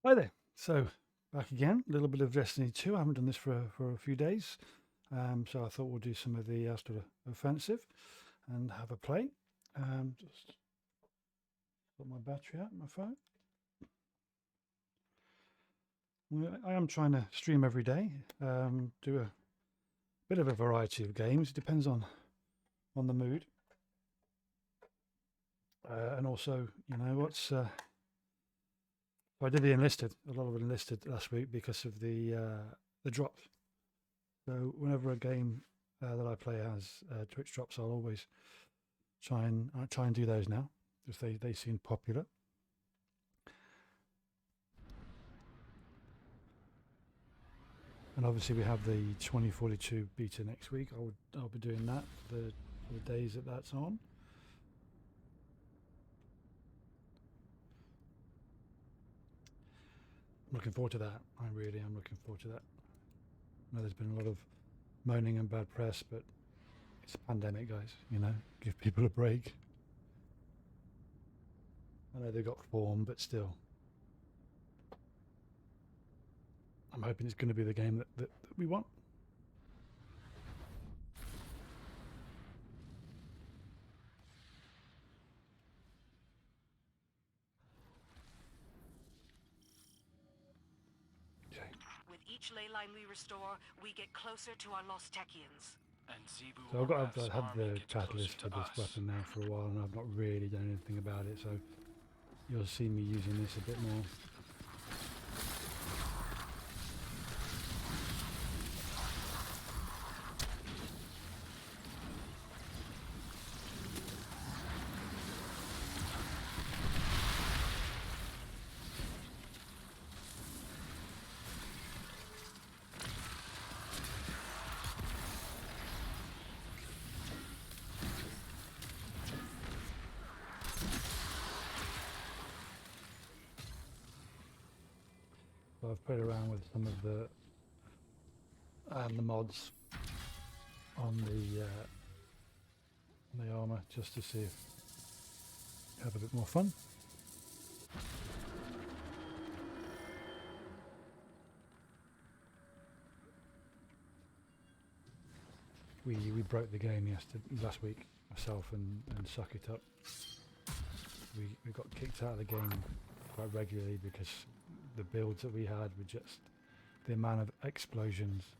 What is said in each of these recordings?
Hi there. So back again, a little bit of Destiny 2. I haven't done this for a few days. So I thought we'll do some of the Astra Offensive and have a play. Just put my battery out, my phone. I am trying to stream every day, do a bit of a variety of games. It depends on the mood. And also, what's I did the enlisted, a lot of it enlisted last week because of the drops. So whenever a game that I play has Twitch drops, I'll always try and do those now, because they seem popular. And obviously we have the 2042 beta next week. I'll be doing that for the days that that's on. I'm looking forward to that. I really am looking forward to that. I know there's been a lot of moaning and bad press, but it's a pandemic, guys. Give people a break. I know they've got form, but still, I'm hoping it's going to be the game that we want. Okay. With each ley line we restore, we get closer to our lost Techians. And Zebu So I've had army the gets closer catalyst to for this us. weapon now for a while, and I've not really done anything about it. So you'll see me using this a bit more. So I've played around with some of the mods on the armor just to see if have a bit more fun. We broke the game last week, myself and Suck It Up. We got kicked out of the game quite regularly because the builds that we had were just the amount of explosions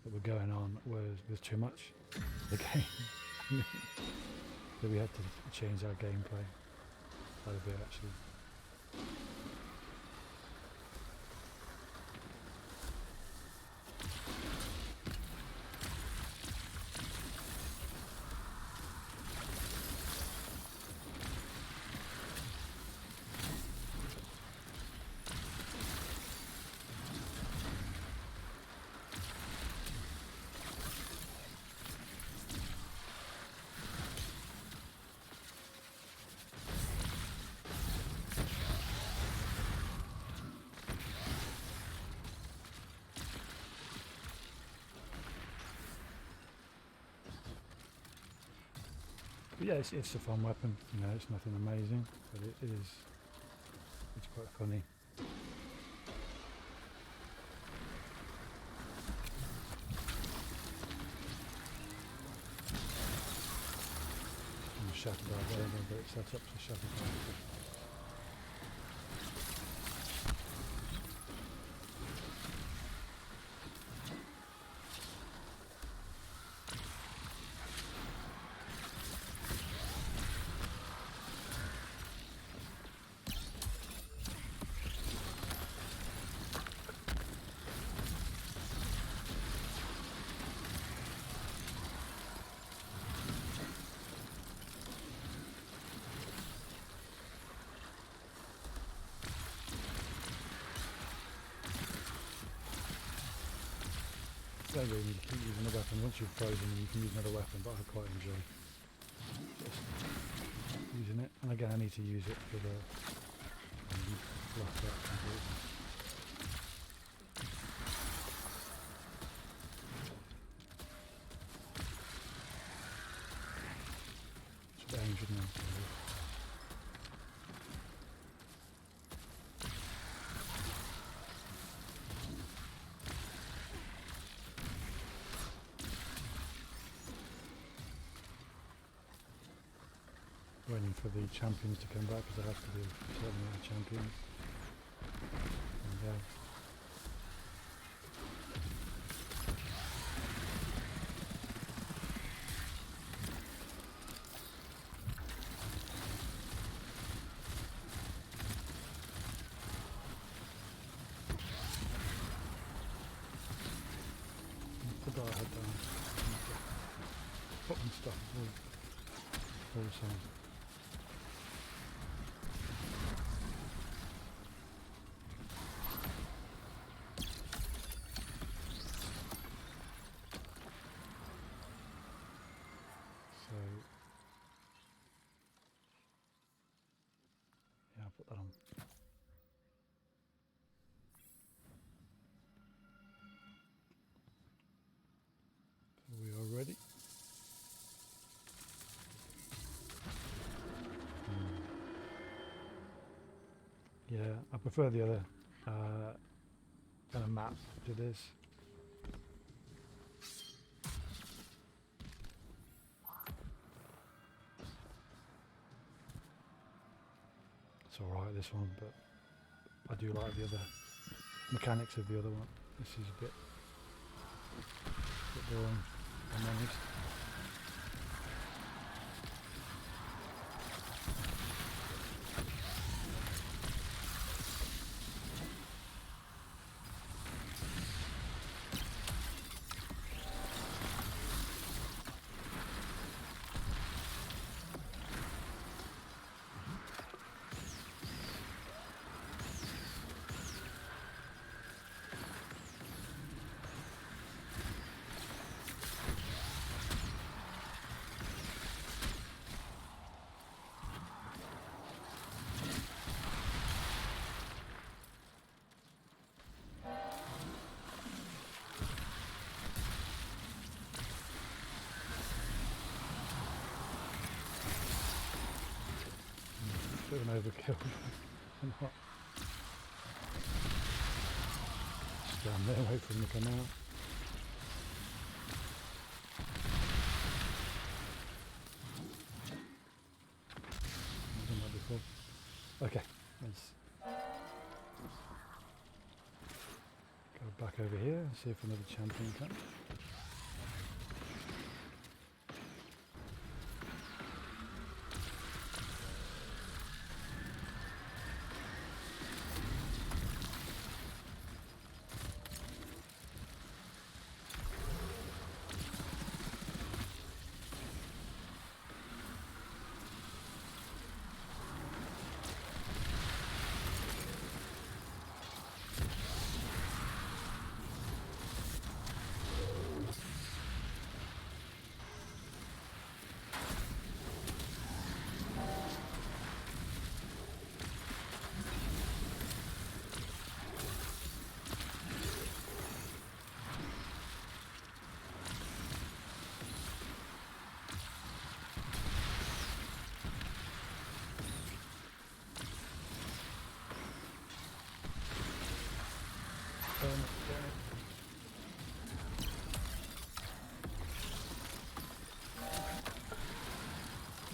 that were going on was too much for the game. So we had to change our gameplay quite a bit actually. But yeah, it's a fun weapon. It's nothing amazing, but it is. It's quite funny. And shattered our way, but it's set up to shatter our. You don't really need to keep using a weapon. Once you've frozen, you can use another weapon, but I quite enjoy just using it. And again, I need to use it for the block that completely. Should aim, shouldn't I? waiting for the champions to come back because I have to do a certain amount of champions. And, forgot I had putting stuff all the same. So yeah, I'll put that on. So we are ready. Yeah, I prefer the other kind of map to this. It's alright this one, but I do like the other mechanics of the other one. This is a bit boring, if I'm honest. Bit of an overkill. Stand there, wait for him to come out. I've done that before. Okay, let's go back over here and see if another champion comes.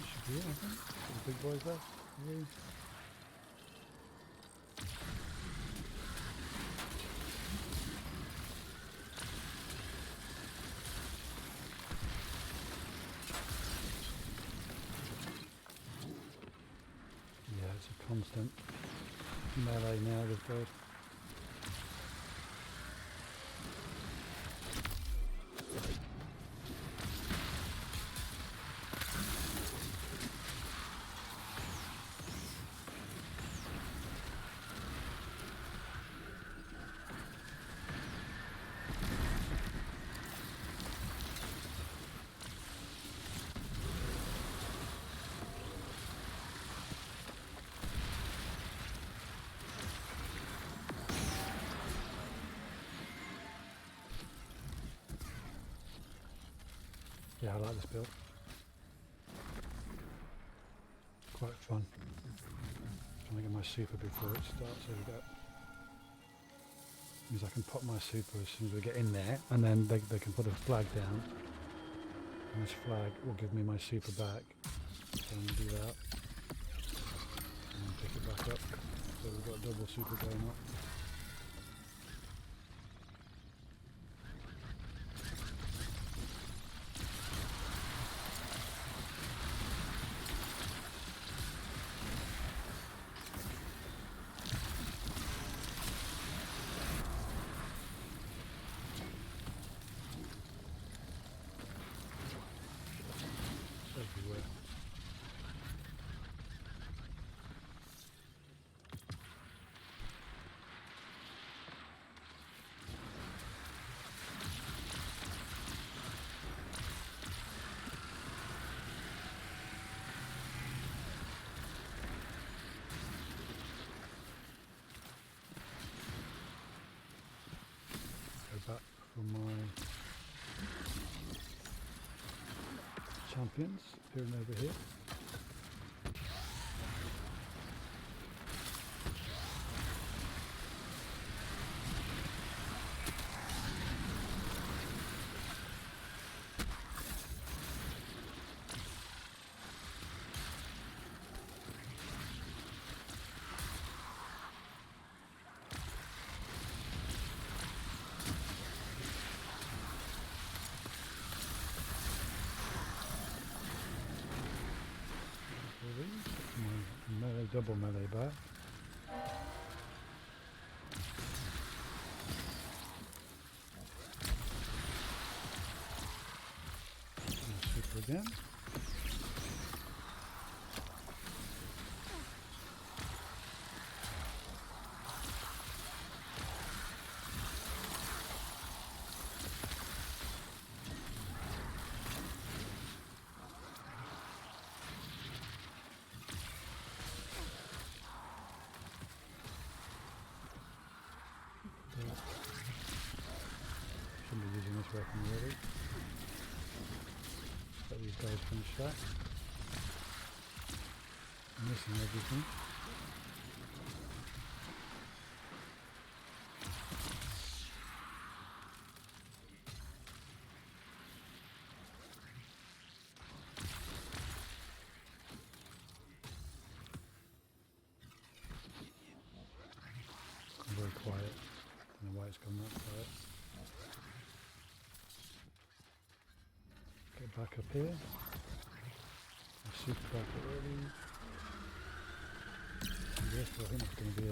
Should be it, I think. The big boys there. Yeah. Yeah, it's a constant melee now with bird. Yeah, I like this build. Quite fun. Trying to get my super before it starts. There we go. Means I can pop my super as soon as we get in there, and then they can put a flag down, and this flag will give me my super back, So I'm going to do that. And then pick it back up. So we've got a double super going up. Everywhere. Go back for my champions, appearing over here. My melee, double melee back. And super again. Shouldn't be using this weapon really. Let these guys finish that. I'm missing everything. It's gone very quiet. I don't know why it's gone that quiet. Get back up here. I'll super back it early. Yes, I think that's going to be a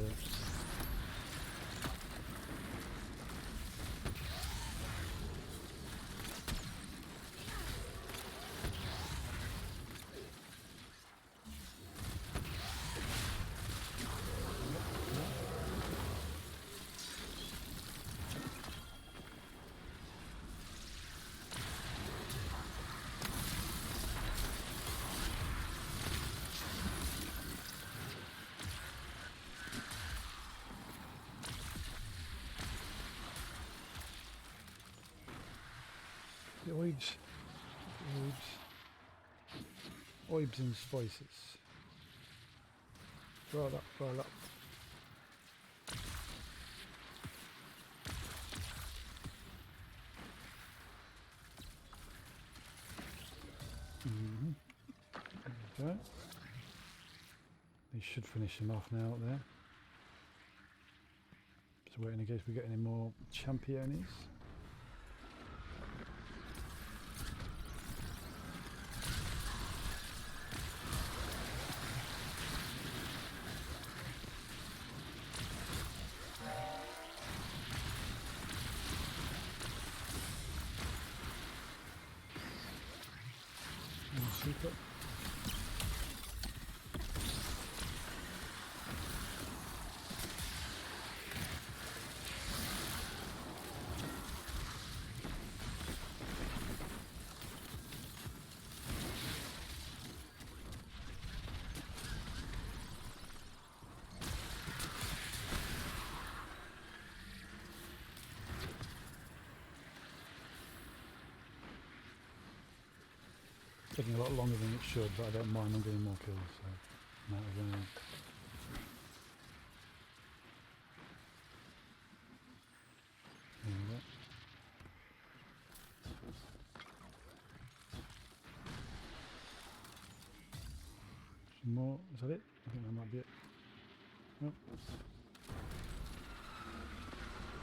the oibs and spices. Roll up, roll up. There we go. They should finish him off now up there. So waiting in case we get any more champions. Super. Taking a lot longer than it should, but I don't mind. I'm getting more kills, so I'm out of rounds. There we go. more. Is that it? I think that might be it. Oh.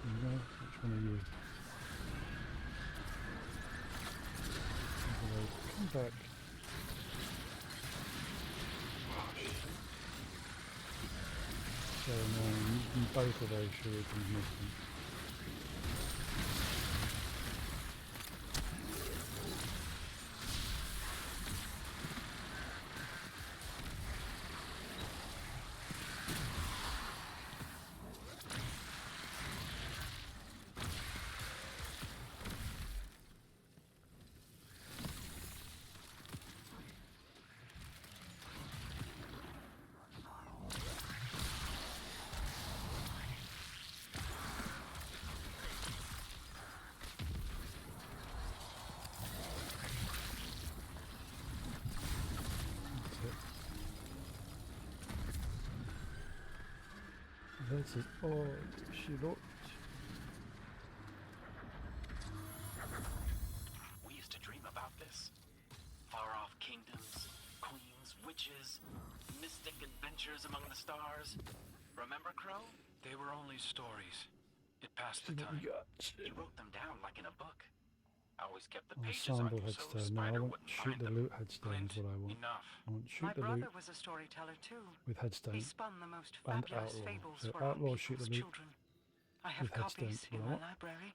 There you go. Which one are you? Come back. So annoying. Both of those shurikens missing. This is all she looked. We used to dream about this. Far-off kingdoms, queens, witches, mystic adventures among the stars. Remember, Crow? They were only stories. It passed See the what we time. got. You wrote them down like in a book. I always kept the Oh, pages on sample you so headstone. No, I Spider want wouldn't shoot find the them. loot headstone is Clint, what I want. enough. I want shoot My the brother loot was a storyteller too. with He headstone. spun the most And fabulous outlaw. fables So for our outlaw, people's shoot the loot children. I have with headstone. copies in Well, I my want- library,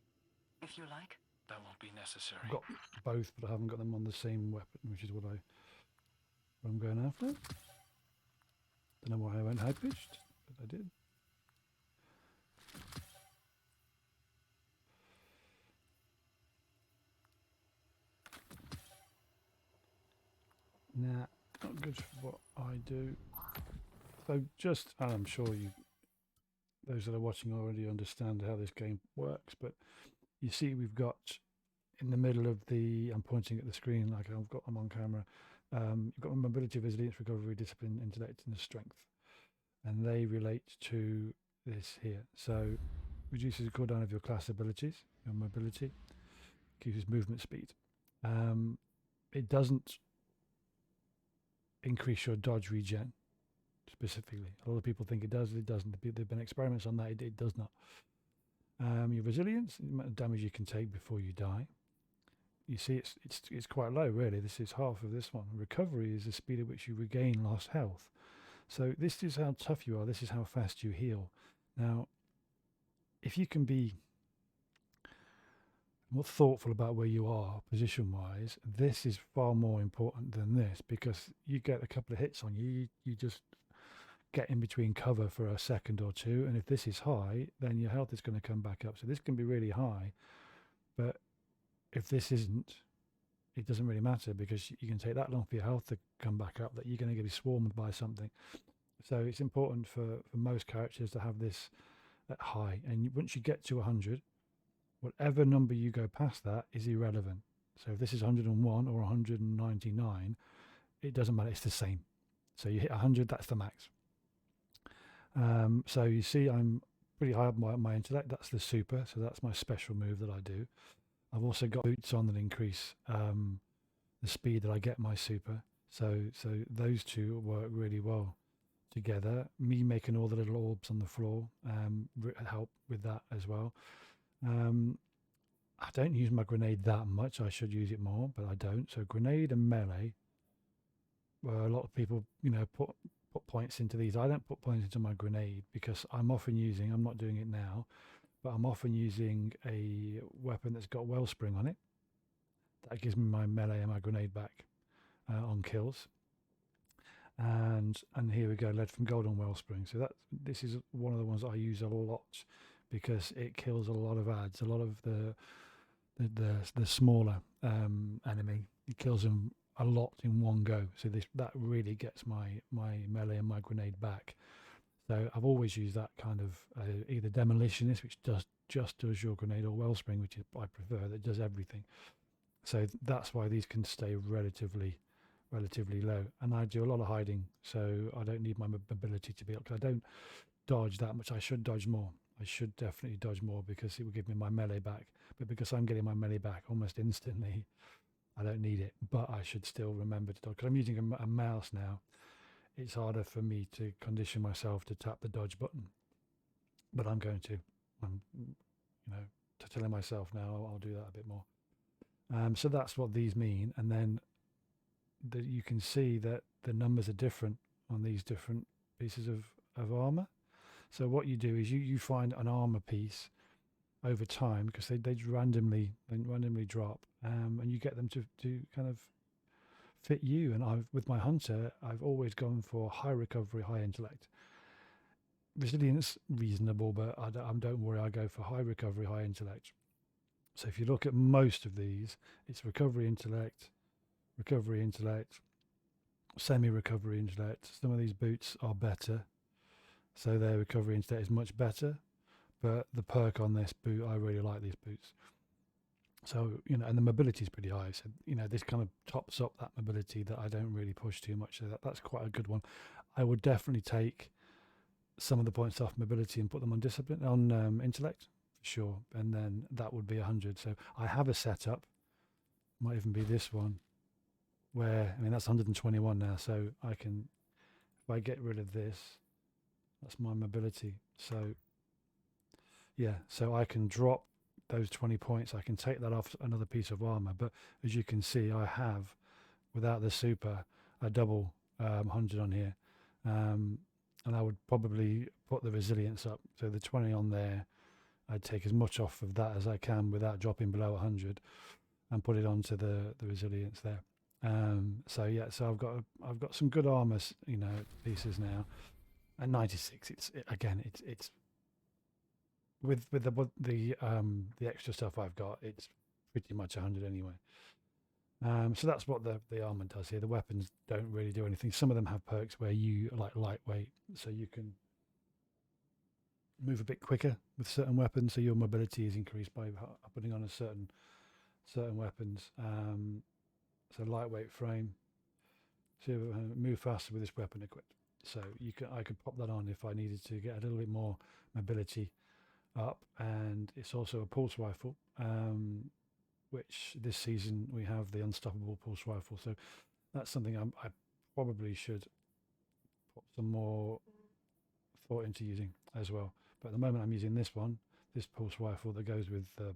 if you like. That won't be necessary. I've got both, but I haven't got them on the same weapon, which is what I'm going after. Don't know why I went high pitched, but I did. Nah, not good for what I do. So just, and I'm sure those that are watching already understand how this game works, but you see we've got in the middle of I'm pointing at the screen like I'm on camera. You've got mobility, resilience, recovery, discipline, intellect, and strength. And they relate to this here. So reduces the cooldown of your class abilities, your mobility, increases movement speed. It doesn't increase your dodge regen specifically. A lot of people think it does. It doesn't. There've been experiments on that. It does not. Your resilience, the amount of damage you can take before you die. You see, it's quite low, really. This is half of this one. Recovery is the speed at which you regain lost health. So this is how tough you are. This is how fast you heal. Now, if you can be more thoughtful about where you are position-wise, this is far more important than this, because you get a couple of hits on you. You just get in between cover for a second or two, and if this is high, then your health is going to come back up. So this can be really high, but if this isn't, it doesn't really matter, because you can take that long for your health to come back up that you're going to get swarmed by something. So it's important for most characters to have this at high, and once you get to 100, whatever number you go past that is irrelevant. So if this is 101 or 199, it doesn't matter, it's the same. So you hit 100, that's the max. So you see I'm pretty high up my intellect. That's the super, so that's my special move that I do. I've also got boots on that increase the speed that I get my super. So those two work really well together. Me making all the little orbs on the floor help with that as well. I don't use my grenade that much. I should use it more, but I don't. So grenade and melee, where a lot of people, put points into these. I don't put points into my grenade because I'm not doing it now, but I'm often using a weapon that's got wellspring on it. That gives me my melee and my grenade back on kills. And here we go, lead from gold on wellspring. So this is one of the ones that I use a lot because it kills a lot of ads, a lot of the smaller enemy. It kills them a lot in one go. So that really gets my melee and my grenade back. So I've always used that kind of either demolitionist, which just does your grenade, or wellspring, which I prefer, that does everything. So that's why these can stay relatively low. And I do a lot of hiding, so I don't need my mobility to be up, because I don't dodge that much. I should dodge more. I should definitely dodge more, because it will give me my melee back. But because I'm getting my melee back almost instantly, I don't need it. But I should still remember to dodge, because I'm using a mouse now. it's harder for me to condition myself to tap the dodge button. But I'm going to. I'm, telling myself now I'll do that a bit more. So that's what these mean. And then you can see that the numbers are different on these different pieces of armor. So what you do is you find an armor piece over time, because they randomly drop, and you get them to kind of fit you. And with my hunter, I've always gone for high recovery, high intellect. Resilience reasonable, but don't worry, I go for high recovery, high intellect. So if you look at most of these, it's recovery intellect, semi-recovery intellect. Some of these boots are better, so their recovery intellect is much better. But the perk on this boot, I really like these boots. So, and the mobility is pretty high. So, this kind of tops up that mobility that I don't really push too much. So that's quite a good one. I would definitely take some of the points off mobility and put them on discipline, on intellect, for sure. And then that would be 100. So I have a setup, might even be this one, where, that's 121 now. So I can, if I get rid of this, that's my mobility. So yeah, so I can drop those 20 points. I can take that off another piece of armor. But as you can see, I have, without the super, a double 100 on here. And I would probably put the resilience up. So the 20 on there, I'd take as much off of that as I can without dropping below 100, and put it onto the resilience there. So yeah, so I've got some good armor, pieces now. And 96, it's with the extra stuff I've got, it's pretty much 100 anyway. So that's what the armor does here. The weapons don't really do anything. Some of them have perks where you like lightweight, so you can move a bit quicker with certain weapons. So your mobility is increased by putting on a certain weapons. So lightweight frame, so move faster with this weapon equipped. So I could pop that on if I needed to get a little bit more mobility up. And it's also a pulse rifle. Which this season we have the unstoppable pulse rifle, so that's something I probably should put some more thought into using as well. But at the moment I'm using this pulse rifle that goes with the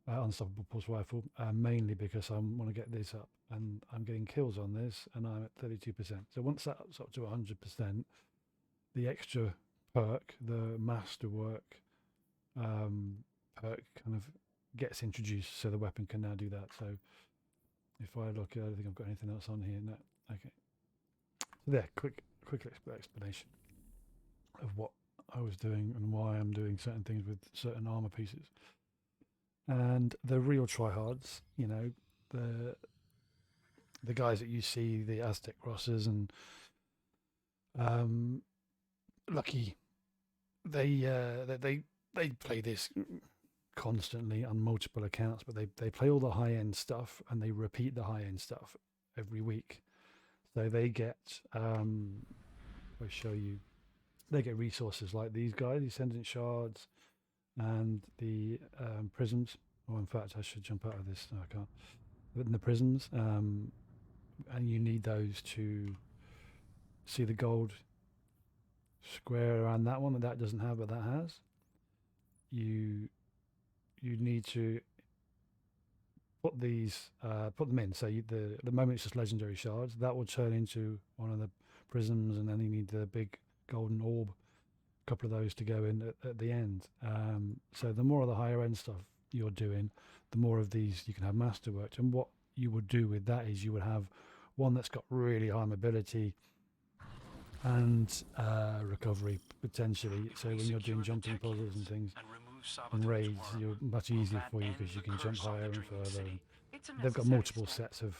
unstoppable pulse rifle, mainly because I want to get this up, and I'm getting kills on this, and I'm at 32%. So once that's up to 100%, the extra perk, the masterwork perk, kind of gets introduced, so the weapon can now do that. So if I look, I don't think I've got anything else on here. No. Okay. So there, quick explanation of what I was doing and why I'm doing certain things with certain armor pieces. And the real tryhards, the guys that you see, the Aztec Crossers and Lucky, they play this constantly on multiple accounts, but they play all the high-end stuff, and they repeat the high-end stuff every week. So they get I show you, they get resources like these guys, the Ascendant Shards and the prisms. Or in fact, I should jump out of this. No, I can't. But in the prisms, and you need those to see the gold square around that one that doesn't have, but that has. You need to put them in. So the moment it's just legendary shards, that will turn into one of the prisms, and then you need the big golden orb, a couple of those to go in at the end. So the more of the higher end stuff you're doing, the more of these you can have masterworked. And what you would do with that is you would have one that's got really high mobility and recovery potentially. So when you're doing jumping puzzles and things and raids, you're much easier for you because you can jump higher and further. And they've got multiple sets of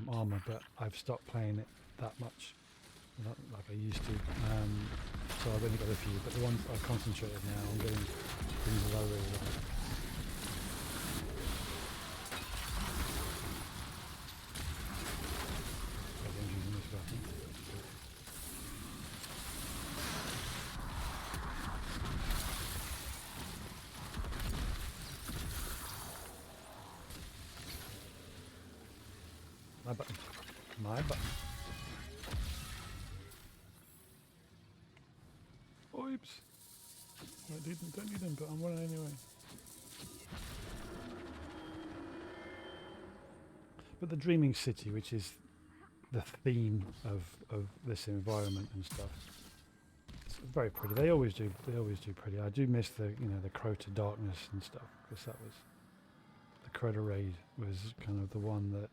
armor, but I've stopped playing it that much like I used to. So I've only got a few, but the ones I've concentrated now on getting things that I really like. My button. vibes. Don't need them, but I'm running anyway. But the Dreaming City, which is the theme of this environment and stuff, it's very pretty. They always do pretty. I do miss the the Crota darkness and stuff, because that was the Crota raid was kind of the one that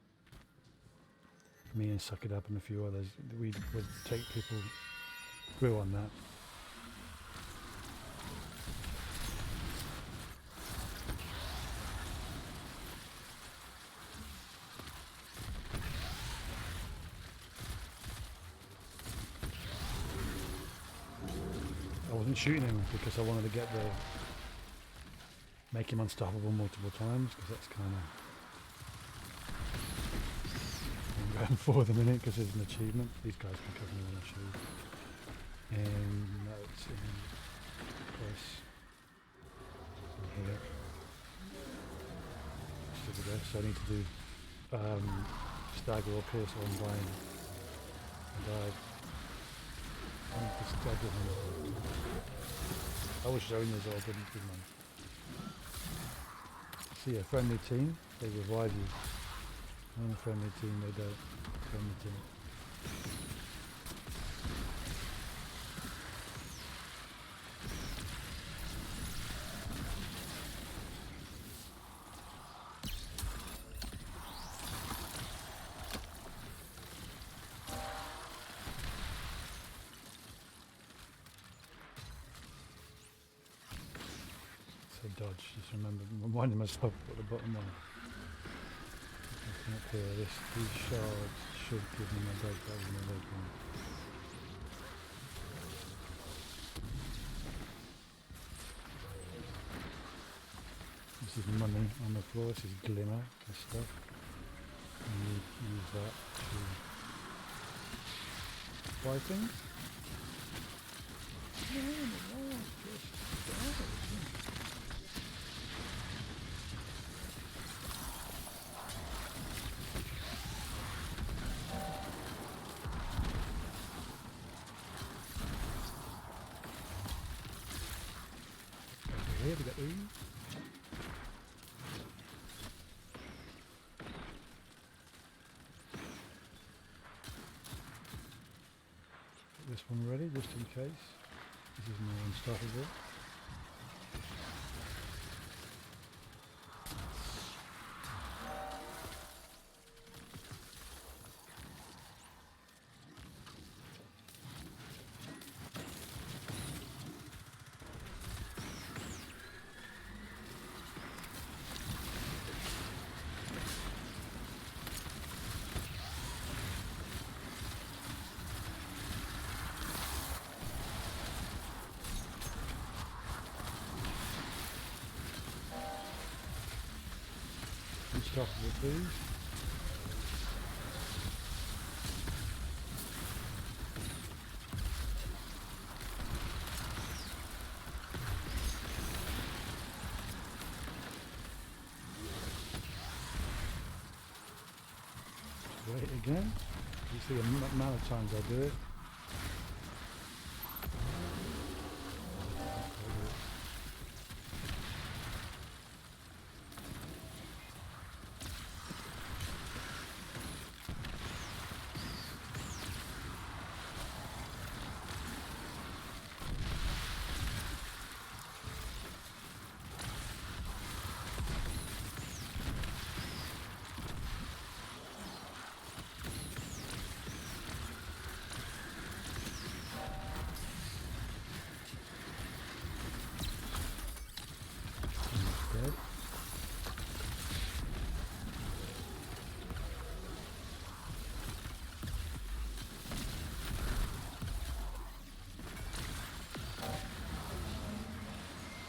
me and Suck It Up and a few others, we would take people through on that. I wasn't shooting him because I wanted to get make him unstoppable multiple times, because that's kind of I'm going for the minute, because it's an achievement. These guys can cover me when I shoot. And notes in plus in here. So I need to do stagger or pierce on blind. And I need to stagger him. I was showing you as well, didn't I? See a friendly team, they revive you. On a friendly team, they don't. Friendly team. So dodge, just reminding myself at the bottom one. Up here, these shards should give me my break, that was my break one. This is money on the floor, this is glimmer, this stuff. And you use that to buy things. Here we got these. Get this one ready just in case. This is more unstoppable. Unstoppable, please. Wait again. You see the amount of times I do it. Dead.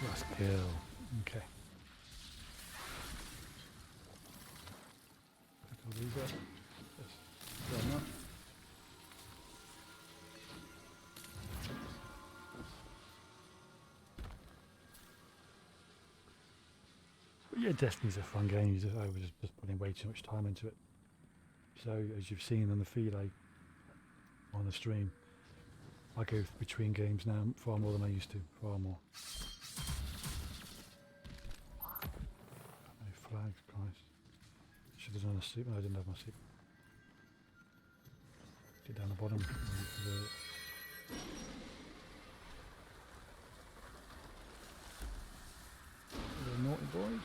Last kill. Okay. Pick all these up. Yes. Fair enough. But yeah, Destiny's a fun game. I was just putting way too much time into it. So, as you've seen on the feed on the stream, I go between games now far more than I used to, far more. No flags, Christ. Should have done a soup. No, I didn't have my soup. Get down the bottom. Ready for the naughty boys.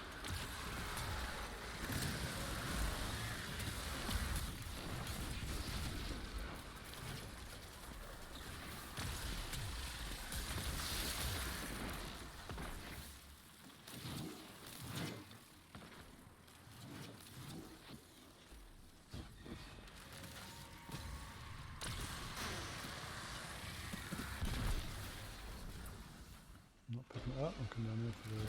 Not picking it up. I'll come down here for the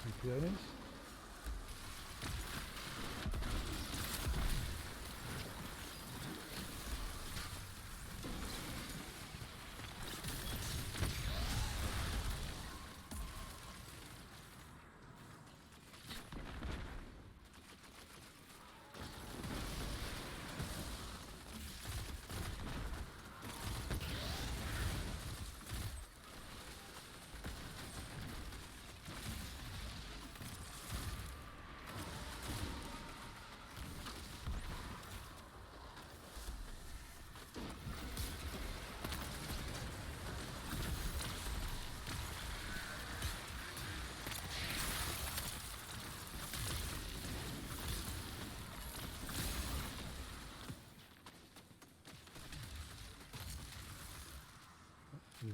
two peonies.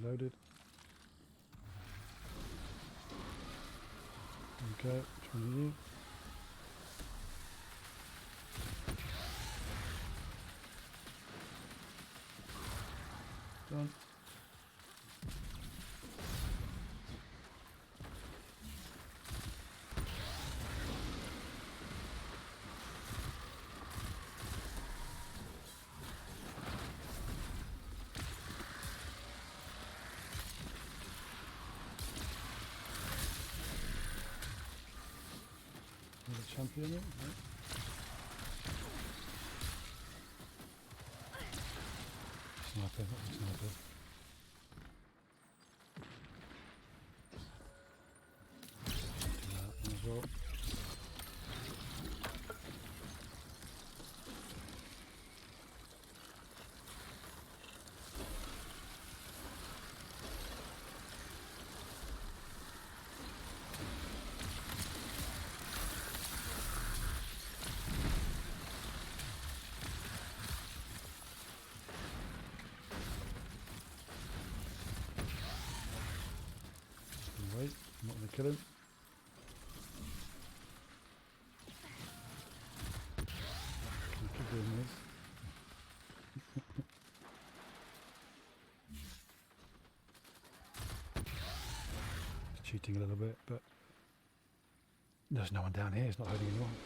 Reloaded. Okay, which one are you? Done. Another champion in it? No. Sniper, not the sniper. Do that one as well. Wait, I'm not going to kill him. Can keep doing this. Just cheating a little bit, but there's no one down here. It's not hurting anyone.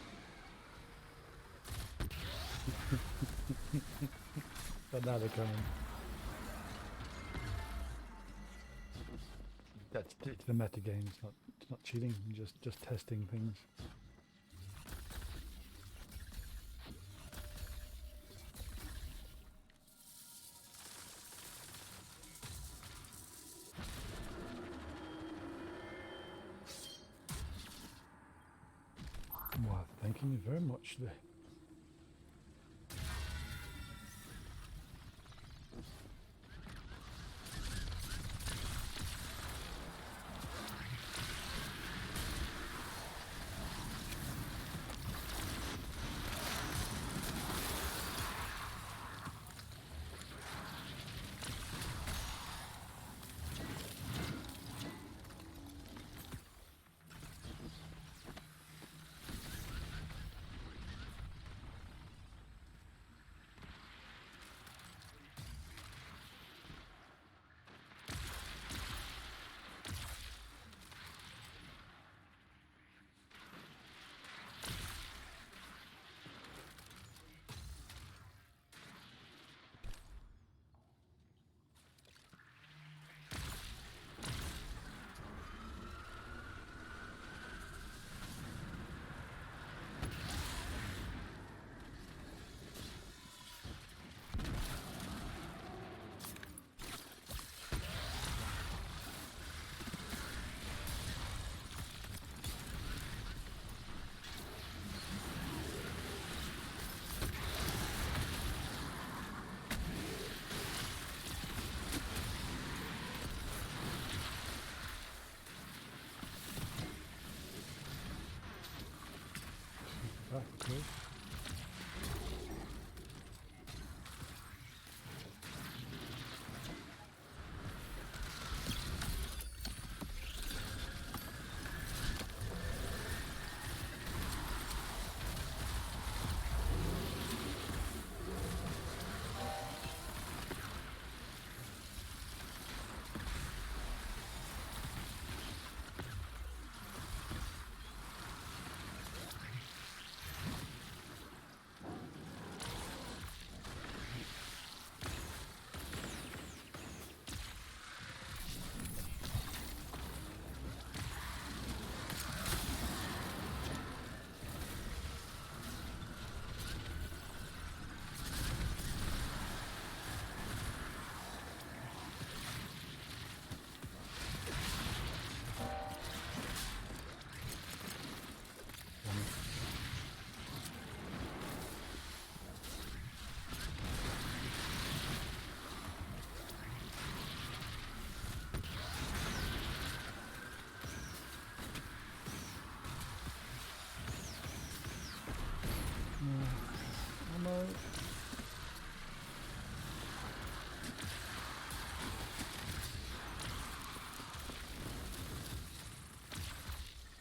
But now they're coming. That's it's the meta game. It's not cheating. Just testing things. Well, thank you very much.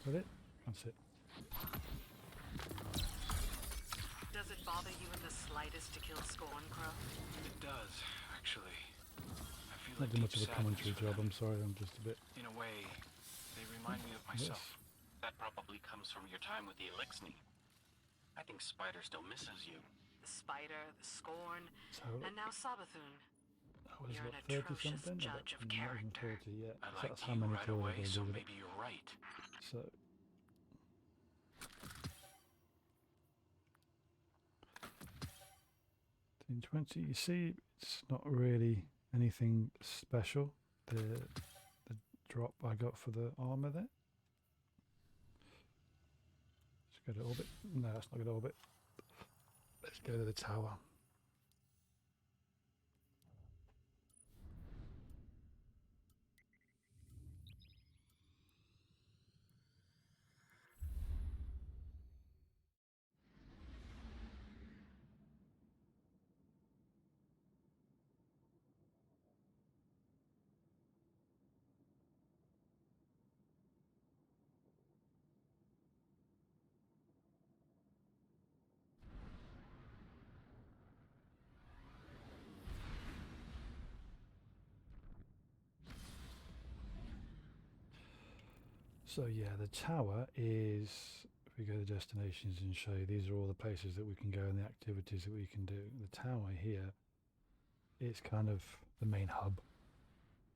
that it? That's it. Does it bother you in the slightest to kill Scorn, Crow? It does, actually. I feel Not like doing much of a deep commentary sadness for job, them. I'm sorry, I'm just a bit... In a way, they remind me of myself. Yes. That probably comes from your time with the Elixni. I think Spider still misses you. The Spider, the Scorn, So, and now Sabathun. I was You're what, an 30 atrocious something? judge of I'm not even character. 40 yet. I So liked that's how you many right kills away, I'll so do with it. maybe you're right. So... 20, you see, it's not really anything special. The drop I got for the armor there. Let's go to orbit. No, let's not go to orbit. Let's go to the tower. So yeah, the tower is, if we go to destinations and show you, these are all the places that we can go and the activities that we can do. The tower here is kind of the main hub,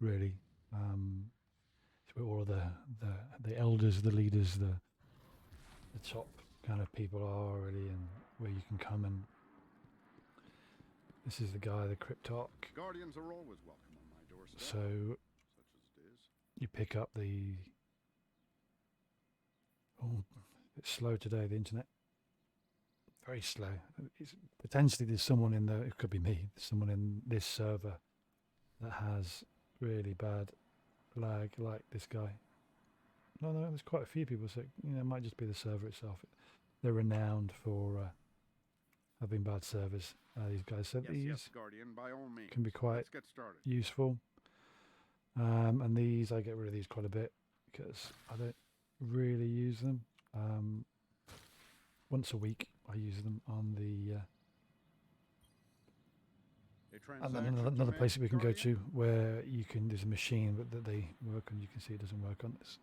really. It's where all the elders, the leaders, the top kind of people are really, and where you can come and... This is the guy, the Cryptarch. Guardians are always welcome on my doorstep, So such as it is. you pick up the... Oh, it's slow today, the internet. Very slow. It's, potentially there's someone in the... It could be me. There's someone in this server that has really bad lag, like this guy. No, there's quite a few people, so it might just be the server itself. They're renowned for having bad servers. These guys. So Yes, these yes, Guardian, by all means. can be quite Let's get started. useful. And these, I get rid of these quite a bit because I don't really use them. Once a week I use them on the... A and then transaction another to place that we can go Guardian? to where you can... There's a machine that they work on. You can see it doesn't work on this.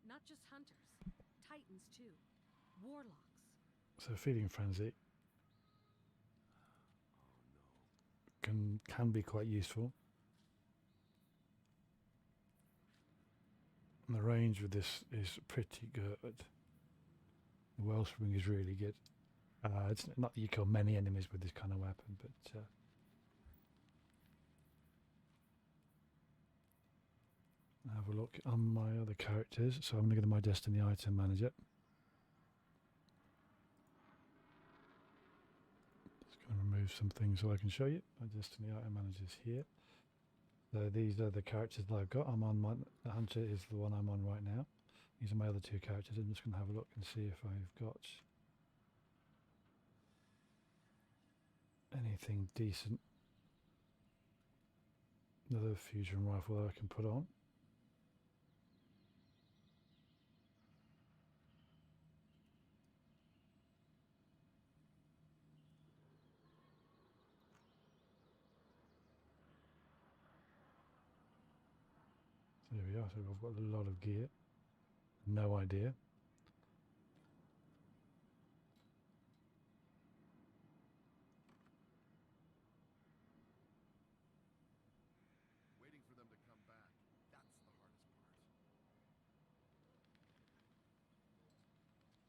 Not just hunters, titans too, warlocks. So feeding frenzy can be quite useful. And the range with this is pretty good. The wellspring is really good. It's not that you kill many enemies with this kind of weapon, but have a look on my other characters. So I'm going to go to my Destiny item manager. Just going to remove some things so I can show you. My Destiny item manager is here. So these are the characters that I've got. The hunter is the one I'm on right now. These are my other two characters. I'm just going to have a look and see if I've got anything decent. Another fusion rifle that I can put on. So there we are. So I've got a lot of gear. No idea. Waiting for them to come back. That's the hardest part.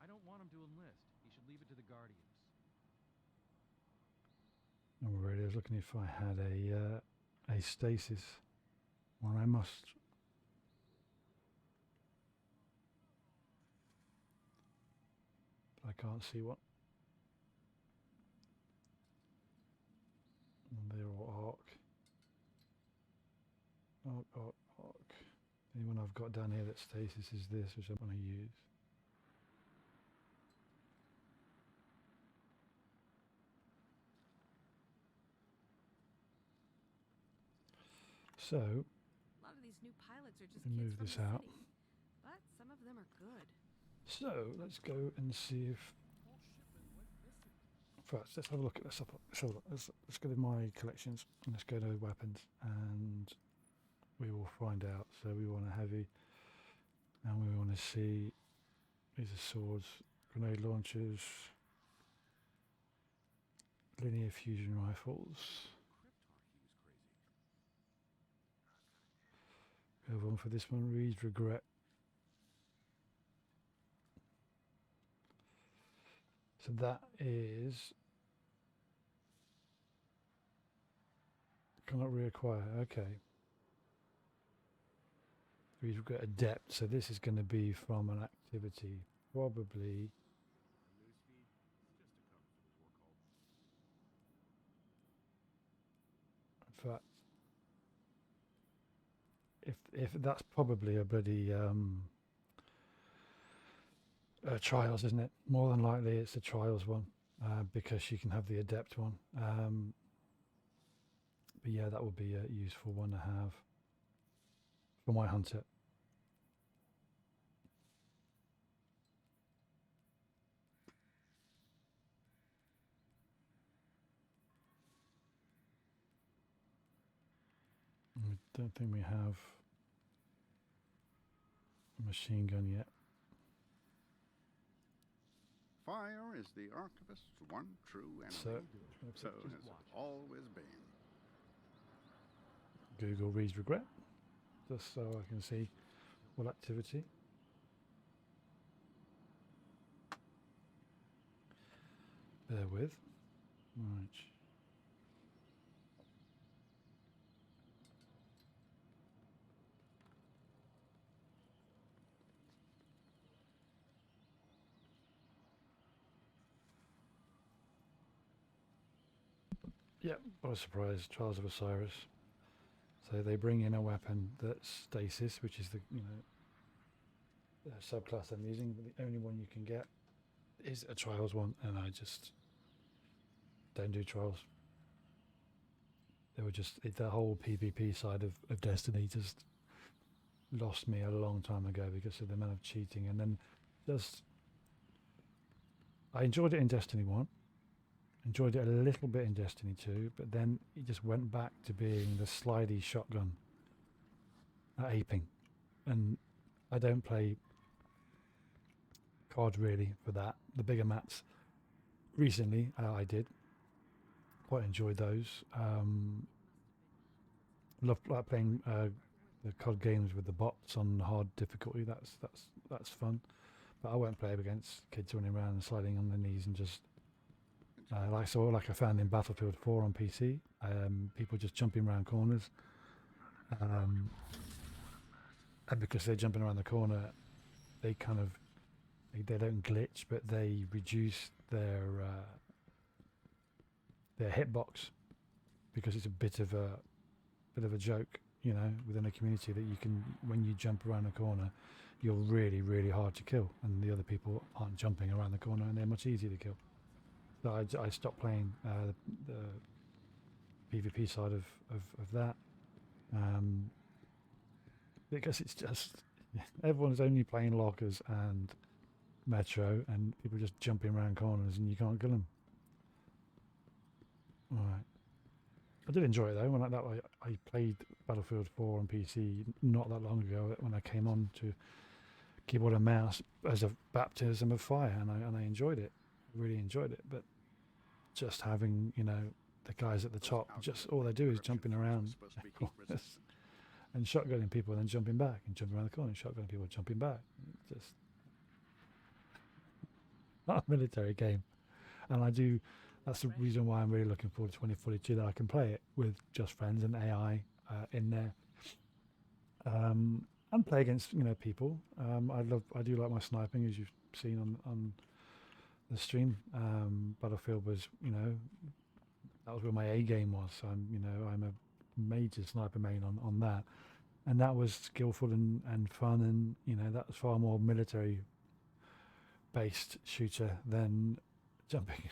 I don't want him to enlist. He should leave it to the Guardians. Already, I was looking if I had a stasis one. I must. But I can't see what. Arc. The only one I've got down here that stasis is this, which I want to use. So, A lot of these new pilots are just move kids this from the out. city, but some of them are good. So let's go and see if. First, let's have a look at let's go to my collections and let's go to weapons, and we will find out. So we want a heavy, and we want to see these are swords, grenade launchers, linear fusion rifles. Go on for this one. Read regret. So that is cannot reacquire. Okay. Read regret adept. So this is going to be from an activity, probably. In fact, if that's probably a bloody trials, isn't it? More than likely, it's the trials one because you can have the adept one. But yeah, that would be a useful one to have for my hunter. I don't think we have a machine gun yet. Fire is the archivist's one true enemy. So So has it always been. Google reads regret, just so I can see what activity. Bear with. Right. Yep, I was surprised. Trials of Osiris. So they bring in a weapon that's stasis, which is the subclass I'm using, but the only one you can get is a trials one, and I just don't do trials. They were just the whole PvP side of Destiny just lost me a long time ago because of the amount of cheating, and then just I enjoyed it in Destiny 1. Enjoyed it a little bit in Destiny 2, but then it just went back to being the slidey shotgun aping. And I don't play COD really for that. The bigger maps recently I did. Quite enjoyed those. Love like playing the COD games with the bots on hard difficulty. That's fun. But I won't play against kids running around and sliding on their knees and just like I found in Battlefield 4 on PC, people just jumping around corners, and because they're jumping around the corner, they kind of they don't glitch, but they reduce their hitbox because it's a bit of a joke, within a community that you can when you jump around a corner, you're really really hard to kill, and the other people aren't jumping around the corner and they're much easier to kill. So I stopped playing the PvP side of that because it's just everyone's only playing lockers and Metro, and people just jumping around corners and you can't kill them. Alright. I did enjoy it though. When I played Battlefield 4 on PC not that long ago when I came on to keyboard and mouse as a baptism of fire, and I enjoyed it. Really enjoyed it, but just having the guys at the top, just all they do is jumping around and shotgunning people, and then jumping back and jumping around the corner and shotgunning people, jumping back. Just not a military game, and that's the reason why I'm really looking forward to 2042, that I can play it with just friends and AI in there, and play against people. I do like my sniping, as you've seen on the stream. Battlefield was, that was where my A game was. So I'm a major sniper main on that. and that was skillful and fun, and you know that was far more military based shooter than jumping.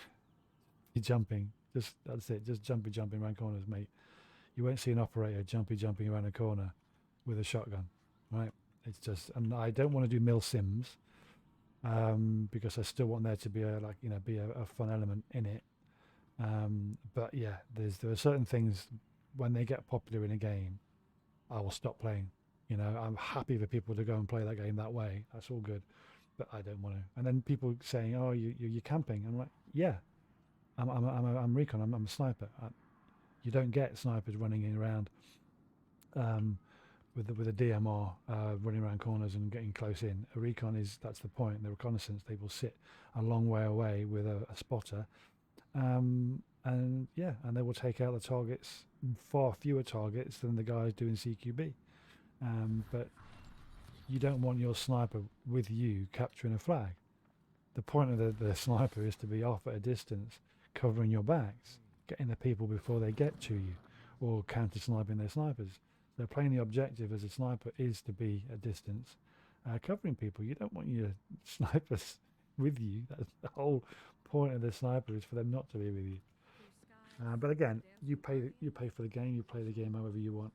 You're jumping, just that's it, just jumping around corners, mate. You won't see an operator jumping around a corner with a shotgun, right? It's just, and I don't want to do mil sims because I still want there to be a fun element in it. But yeah, there are certain things when they get popular in a game, I will stop playing. You know, I'm happy for people to go and play that game that way. That's all good, but I don't want to. And then people saying, "Oh, you're camping." I'm like, "Yeah, I'm recon. I'm a sniper. You don't get snipers running in around with a DMR running around corners and getting close in. A recon that's the point. The reconnaissance. They will sit a long way away with a spotter, and they will take out the targets, far fewer targets than the guys doing CQB. But you don't want your sniper with you capturing a flag. The point of the sniper is to be off at a distance, covering your backs, getting the people before they get to you, or counter-sniping their snipers. So playing the objective as a sniper is to be at distance, covering people. You don't want your snipers with you. That's the whole point of the sniper, is for them not to be with you. But again, you pay for the game. You play the game however you want.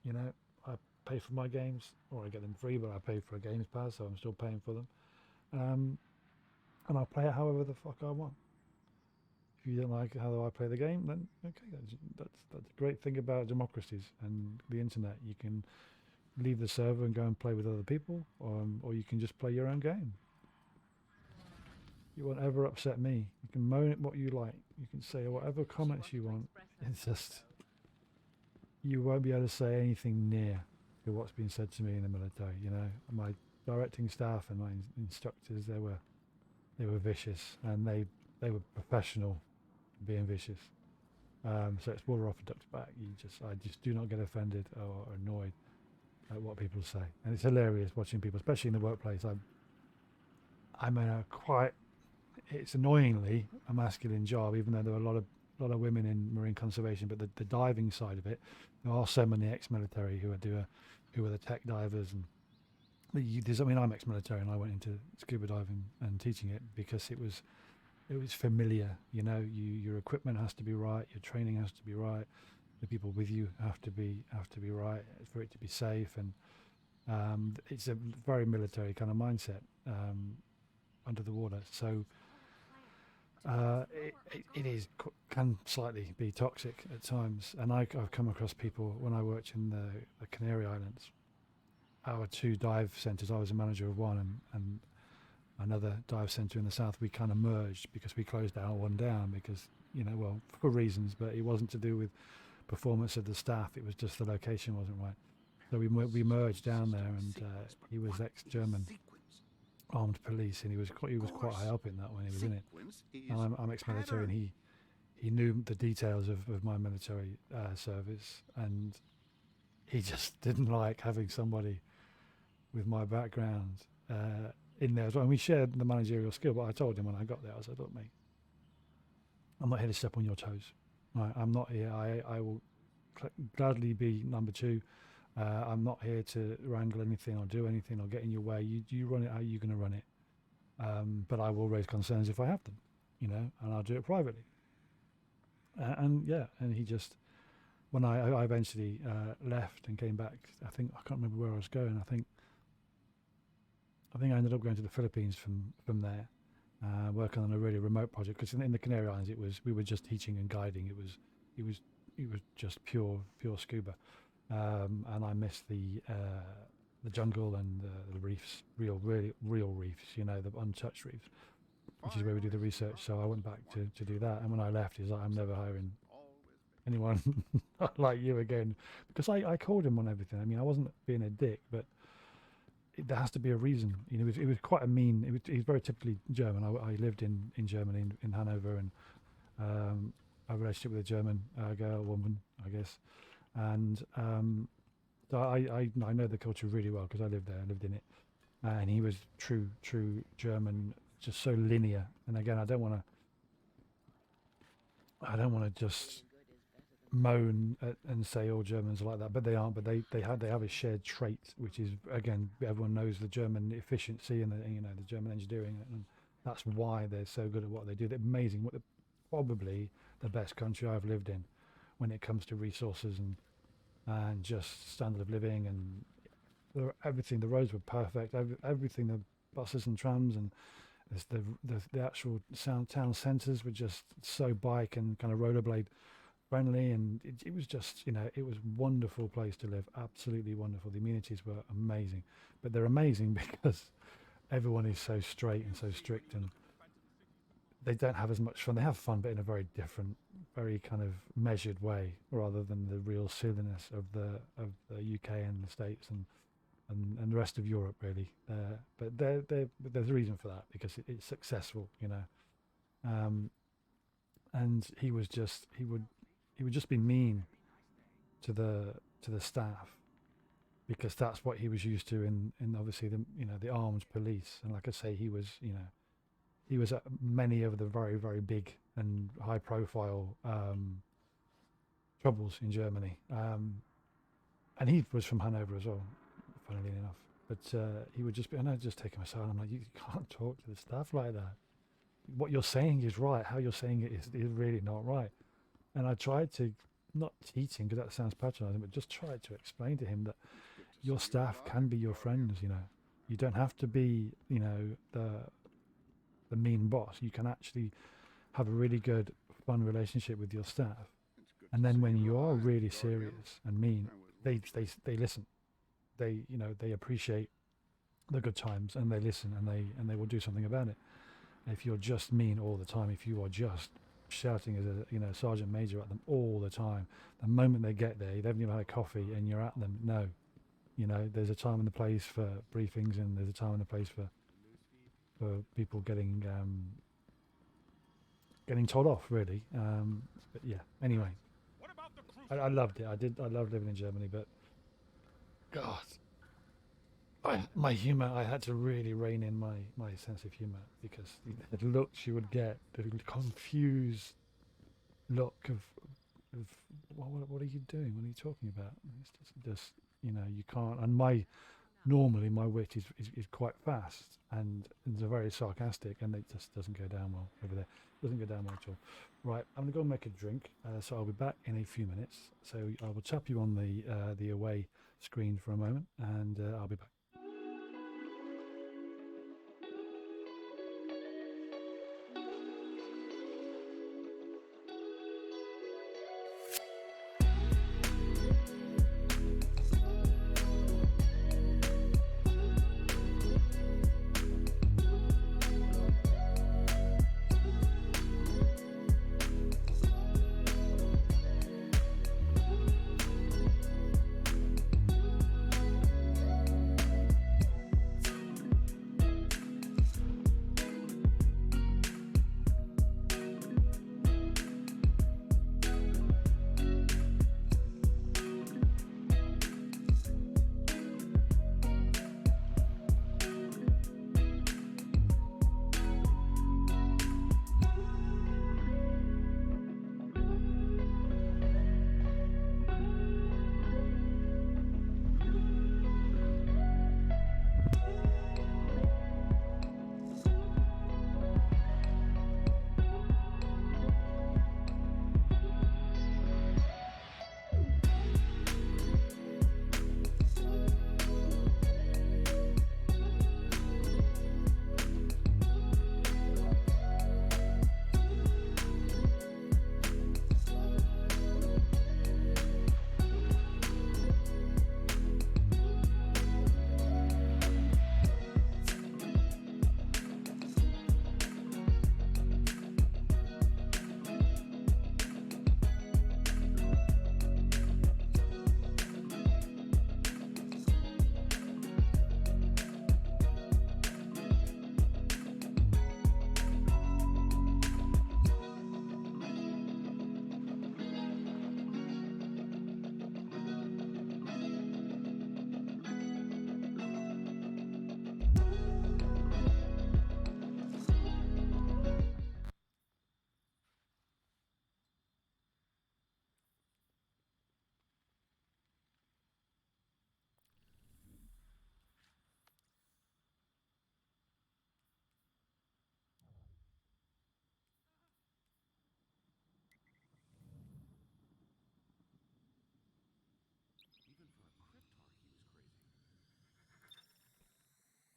You know, I pay for my games, or I get them free, but I pay for a Games Pass, so I'm still paying for them. And I'll play it however the fuck I want. If you don't like how I play the game, then okay, that's the great thing about democracies and the internet. You can leave the server and go and play with other people, or you can just play your own game. You won't ever upset me. You can moan at what you like. You can say whatever comments you want. It's just, you won't be able to say anything near to what's been said to me in the military. You know, my directing staff and my instructors, they were vicious, and they were professional being vicious. So it's water off a duck's back. I just do not get offended or annoyed at what people say, and it's hilarious watching people, especially in the workplace. I'm in a quite, it's annoyingly a masculine job, even though there are a lot of women in marine conservation. But the diving side of it, there are so many ex-military who are the tech divers, and I'm ex-military, and I went into scuba diving and teaching it because it was familiar. You know, your equipment has to be right, your training has to be right, the people with you have to be right for it to be safe, and it's a very military kind of mindset under the water. So it can slightly be toxic at times, and I've come across people when I worked in the Canary Islands. Our 2 dive centres, I was a manager of one, and another dive centre in the south, we kind of merged because we closed one down because, you know, well, for reasons, but it wasn't to do with performance of the staff, it was just the location wasn't right. So we merged down there, and he was ex-German armed police, and he was quite high up in that when he was in it. And I'm ex-military, and he knew the details of my military service, and he just didn't like having somebody with my background in there as well. And we shared the managerial skill, but I told him when I got there, I said, "Look, mate, I'm not here to step on your toes. Right? I'm not here. I will gladly be number 2. I'm not here to wrangle anything or do anything or get in your way. You run it how you're going to run it. But I will raise concerns if I have them, you know, and I'll do it privately." And he just, when I eventually left and came back, I can't remember where I was going. I think I ended up going to the Philippines from there, working on a really remote project, because in the Canary Islands we were just teaching and guiding. It was just pure scuba, and I missed the jungle and the reefs, real reefs, you know, the untouched reefs, which is where we do the research. So I went back to do that, and when I left, he's like, "I'm never hiring anyone like you again," because I called him on everything. I mean, I wasn't being a dick, but there has to be a reason. You know, it was quite a mean. He's very typically German. I lived in Germany, in Hanover, and a relationship with a German woman, I guess, and so I know the culture really well because I lived there, I lived in it, and he was true German, just so linear. And again, I don't want to just moan and say all Germans are like that, but they aren't. But they have a shared trait, which is, again, everyone knows the German efficiency and the German engineering, and that's why they're so good at what they do. They're amazing. Probably the best country I've lived in when it comes to resources and just standard of living and everything. The roads were perfect. Everything, the buses and trams and the actual town centres were just so bike and kind of rollerblade friendly, and it was just, it was a wonderful place to live. Absolutely wonderful. The amenities were amazing, but they're amazing because everyone is so straight and so strict, and they don't have as much fun. They have fun, but in a very different, very kind of measured way, rather than the real silliness of the UK and the States and the rest of Europe, really. But there's a reason for that, because it's successful, and he would just be mean to the staff, because that's what he was used to in obviously the armed police. And like I say, he was at many of the very, very big and high profile troubles in Germany, and he was from Hanover as well, funnily enough. But he would just be, and I'd just take him aside. I'm like, you can't talk to the staff like that. What you're saying is right. How you're saying it is really not right. And I tried to, not teach him, because that sounds patronizing, but just tried to explain to him that your staff can be your friends. You don't have to be, the mean boss. You can actually have a really good, fun relationship with your staff. And then when you are really serious and mean, they listen. They appreciate the good times, and they listen, and they will do something about it. If you're just mean all the time, if you are just shouting as a sergeant major at them all the time, the moment they get there, they haven't even had a coffee and you're at them. No, there's a time and a place for briefings, and there's a time and a place for people getting told off, really. But yeah, anyway, I loved it. I loved living in Germany, but God, my humour, I had to really rein in my sense of humour, because the looks you would get, the confused look of what are you doing? What are you talking about? It's just you can't. And normally my wit is quite fast, and it's very sarcastic, and it just doesn't go down well over there. Doesn't go down well at all. Right, I'm gonna go and make a drink. So I'll be back in a few minutes. So I will tap you on the away screen for a moment, and I'll be back.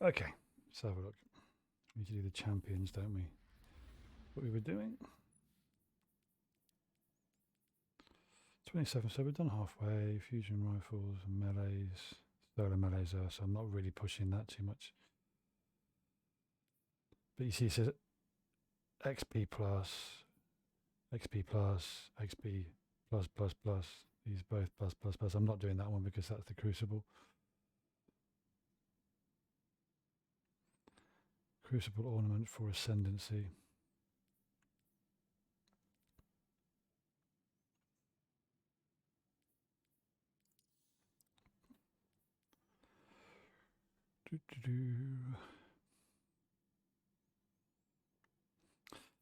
Okay, let's have a look. We need to do the champions, don't we? What we were doing. 27, so we've done halfway. Fusion rifles and melees. Solar melees are, so I'm not really pushing that too much. But you see, it says XP plus, XP plus, XP plus plus plus. These both plus plus plus. I'm not doing that one because that's the Crucible. Crucible ornament for ascendancy.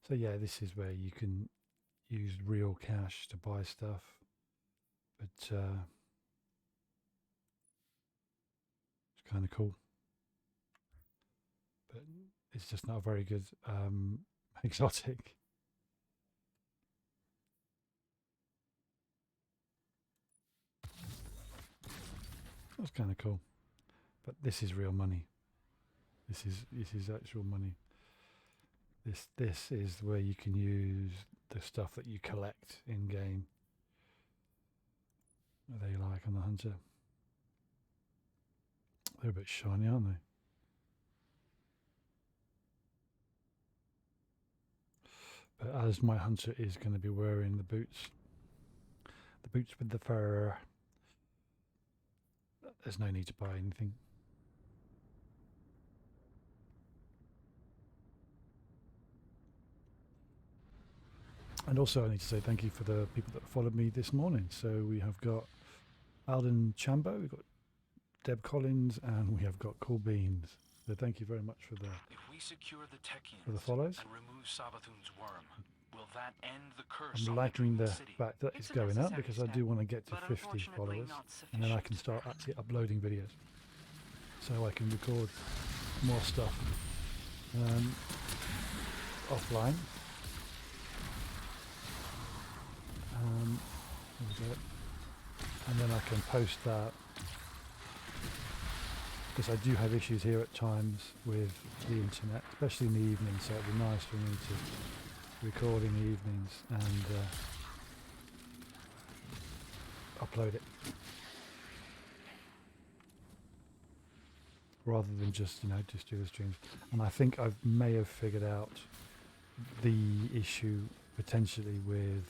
So yeah, this is where you can use real cash to buy stuff, but it's kind of cool. But it's just not a very good exotic. That's kind of cool, but this is real money. This is actual money. This is where you can use the stuff that you collect in game. What are they like on the hunter? They're a bit shiny, aren't they? But as my hunter is going to be wearing the boots with the fur, there's no need to buy anything. And also I need to say thank you for the people that followed me this morning. So we have got Alden Chambo, we've got Deb Collins, and we have got Cool Beans. So thank you very much for the If we secure the Techians for the follows. and remove Savathun's worm, will that end the curse I'm on liking the the city? fact that it's going up because I do want to get to but 50 unfortunately followers, not and then I sufficient. can start actually uploading videos, so I can record more stuff offline. There we go. And then I can post that, because I do have issues here at times with the internet, especially in the evening, so it'd be nice for me to record in the evenings and upload it, rather than just just do the streams. And I think I may have figured out the issue potentially with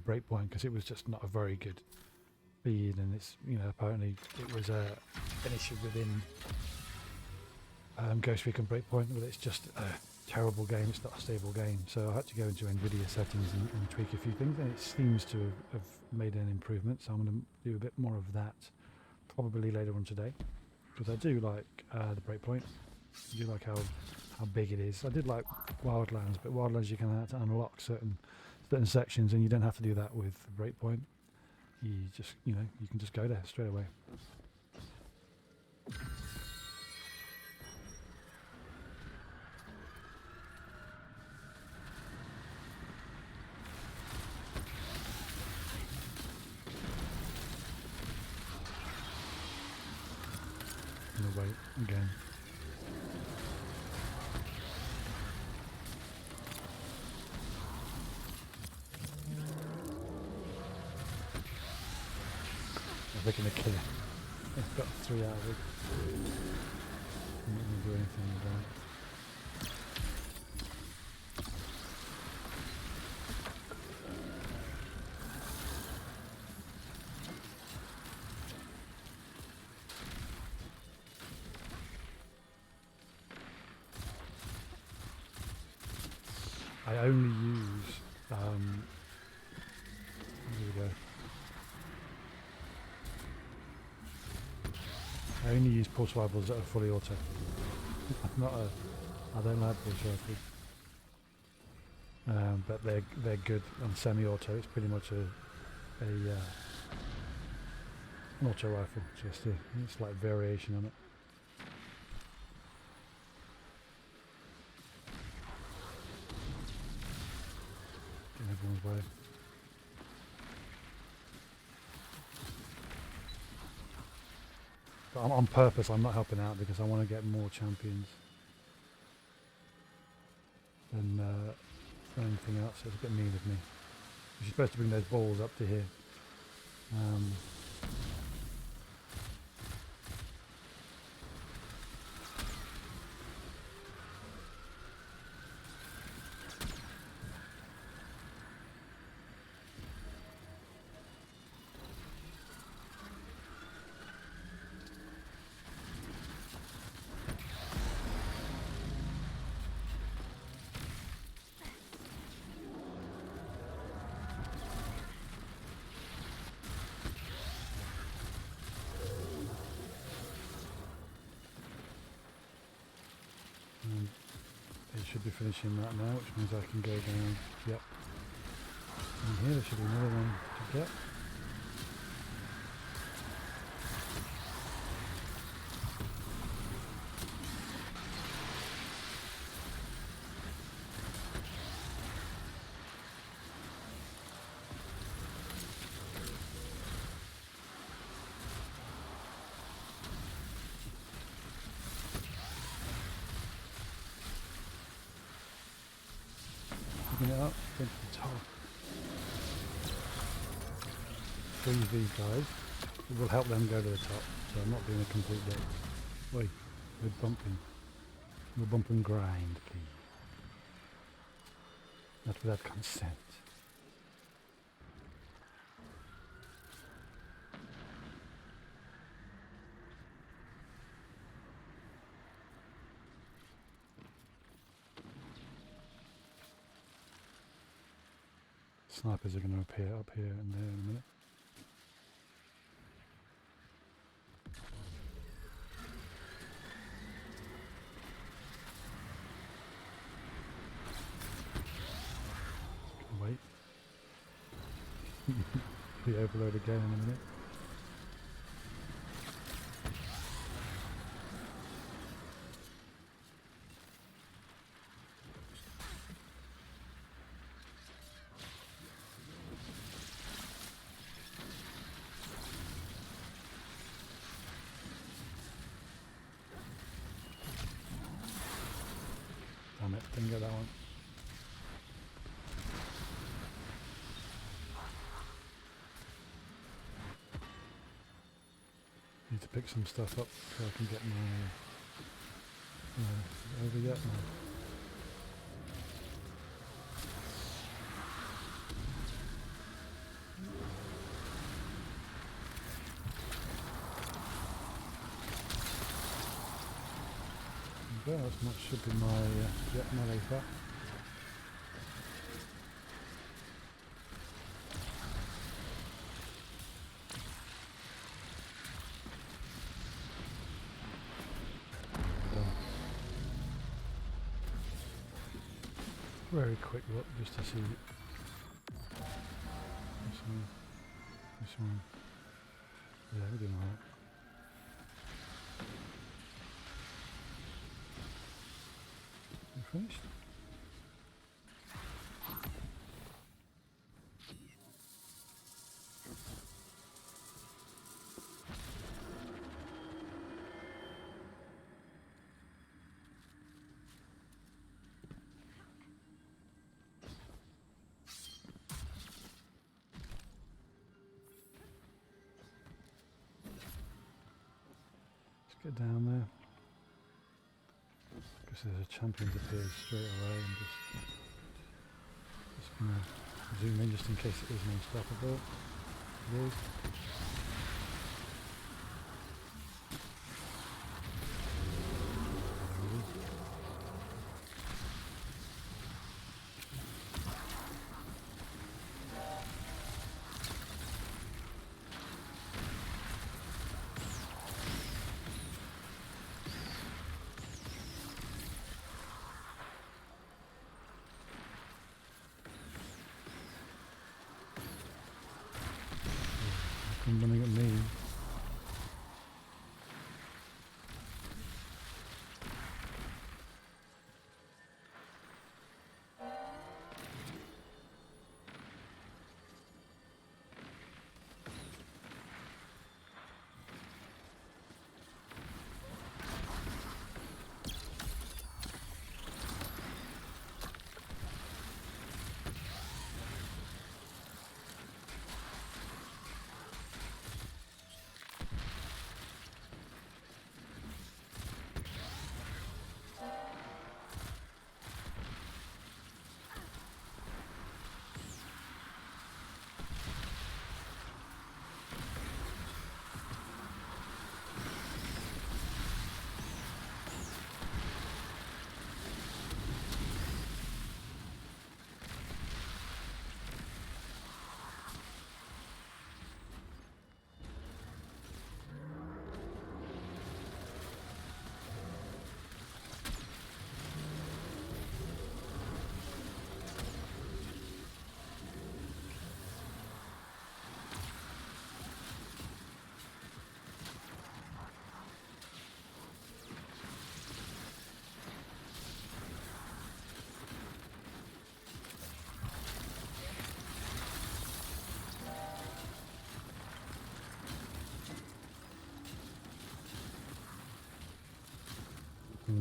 Breakpoint, because it was just not a very good feed, and it's apparently it was an issue within Ghost Recon Breakpoint, but it's just a terrible game. It's not a stable game, so I had to go into NVIDIA settings and tweak a few things, and it seems to have made an improvement. So I'm going to do a bit more of that probably later on today, because I do like the Breakpoint. I do like how big it is. I did like Wildlands, but Wildlands you can have to unlock certain sections, and you don't have to do that with Breakpoint. You just you can just go there straight away. I'm gonna wait again. They're going to kill it. I've got 3 out of it. I'm not going to do anything about it. I only use here we go. I only use pulse rifles that are fully auto. I don't like pulse rifles. But they're good on semi-auto. It's pretty much an auto rifle, just a slight variation on it. In everyone's way. But on purpose, I'm not helping out because I want to get more champions than anything else. So it's a bit mean of me. You're supposed to bring those balls up to here. And they should be finishing that now, which means I can go down. Yep. And here there should be another one to get. Picking it up, go to the top. Freeze these guys. It will help them go to the top, so I'm not doing a complete deck. Wait, we're bumping. We'll bump and grind, please. Not without consent. Snipers are going to appear up here and there in a minute. Wait. Be overload again in a minute. Damn it, didn't get that one. Need to pick some stuff up so I can get my... over yet? No. There, that much should be my jet melee back. Very quick look just to see this one. Yeah, we're doing alright. We finished? Get down there. Because there's a champion appears straight away and just gonna zoom in just in case it is unstoppable. It is. I'm running at me.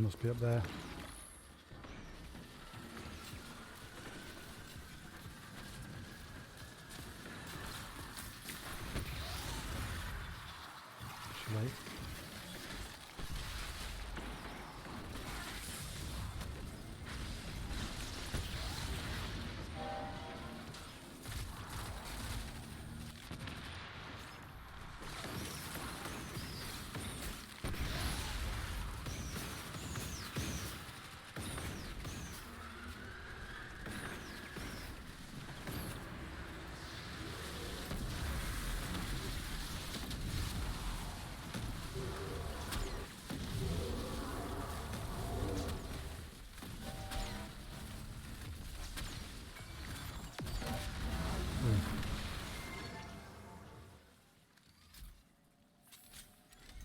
must be up there. It's late.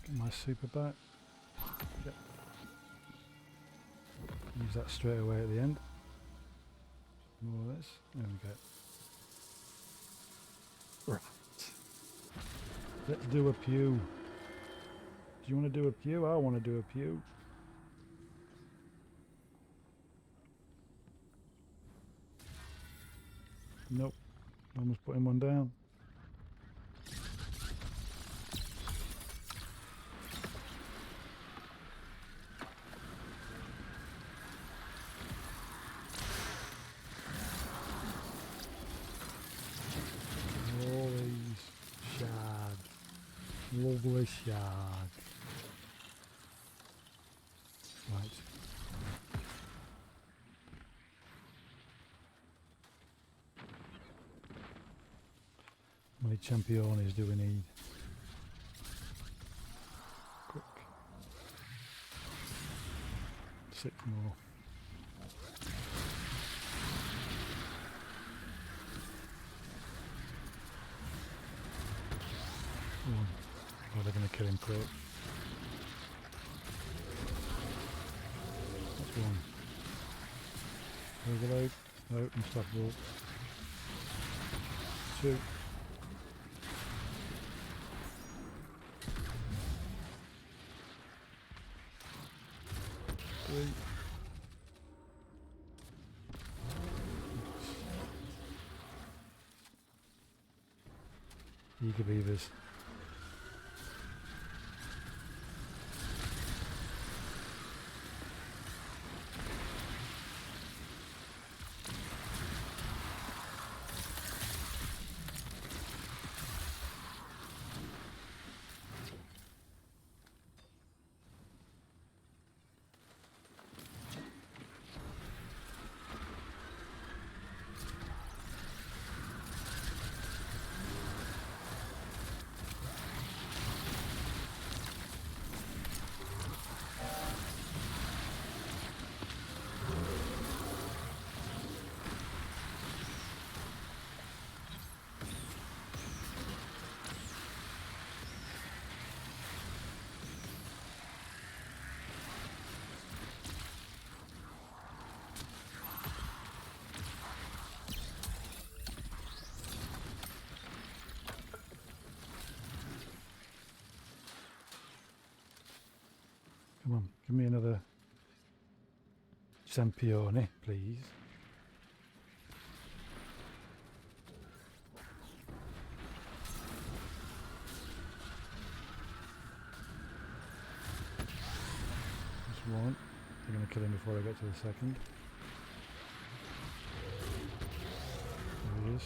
Get my super back. Yep. Use that straight away at the end. More of this. There we go. Right. Let's do a pew. Do you want to do a pew? I want to do a pew. Nope. Almost putting one down. Holy shag. Lovely shag. Right. How many champions do we need? Quick. 6 more. Oh, they're going to kill him quick. That's one. Overload. No, unstoppable. 2. 3. Eager beavers. Come on, give me another Zampione, please. Just one. I'm going to kill him before I get to the second. There he is.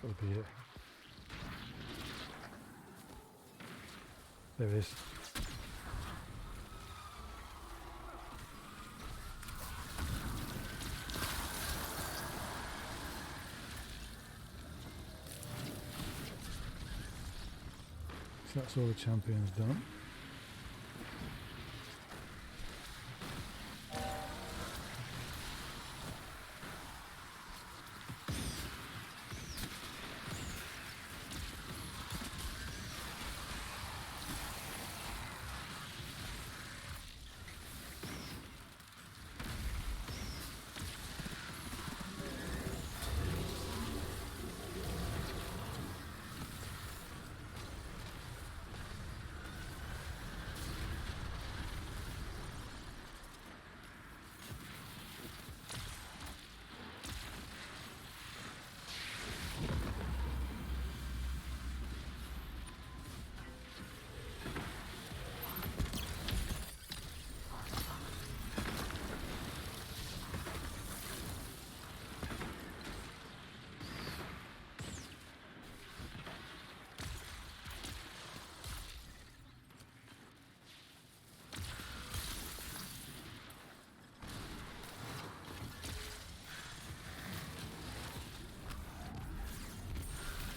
Gotta be it. There it is. So that's all the champions done.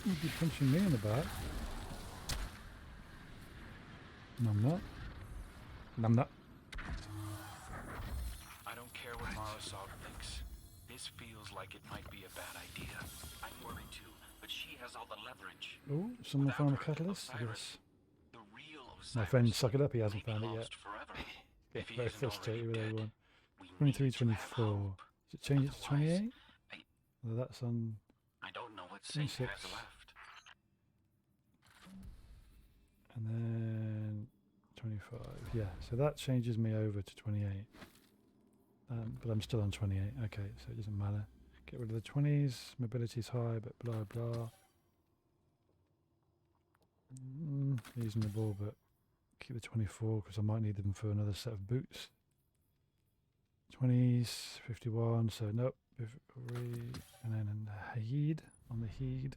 You'd be punching me in the back. No, I'm not. No, I'm not. I don't care what Marisol thinks. This feels like it might be a bad idea. I'm worried too, but she has all the leverage. Oh, someone Without found the her, catalyst? Osiris, Yes. the real My Osiris, friend Suck It Up, he hasn't may be found it yet. lost forever. Yeah, If he very isn't already frustrated with dead, everyone. we 23, need to have 24. hope. Does it change it to Otherwise, 28? I- Well, that's on I don't know what Saint 26. has left. and then 25. Yeah, so that changes me over to 28. But I'm still on 28. Okay, so it doesn't matter. Get rid of the 20s. Mobility's high, but blah blah. Reasonable, but keep the 24 because I might need them for another set of boots. 20s, 51. So nope. And then the heed on the heed.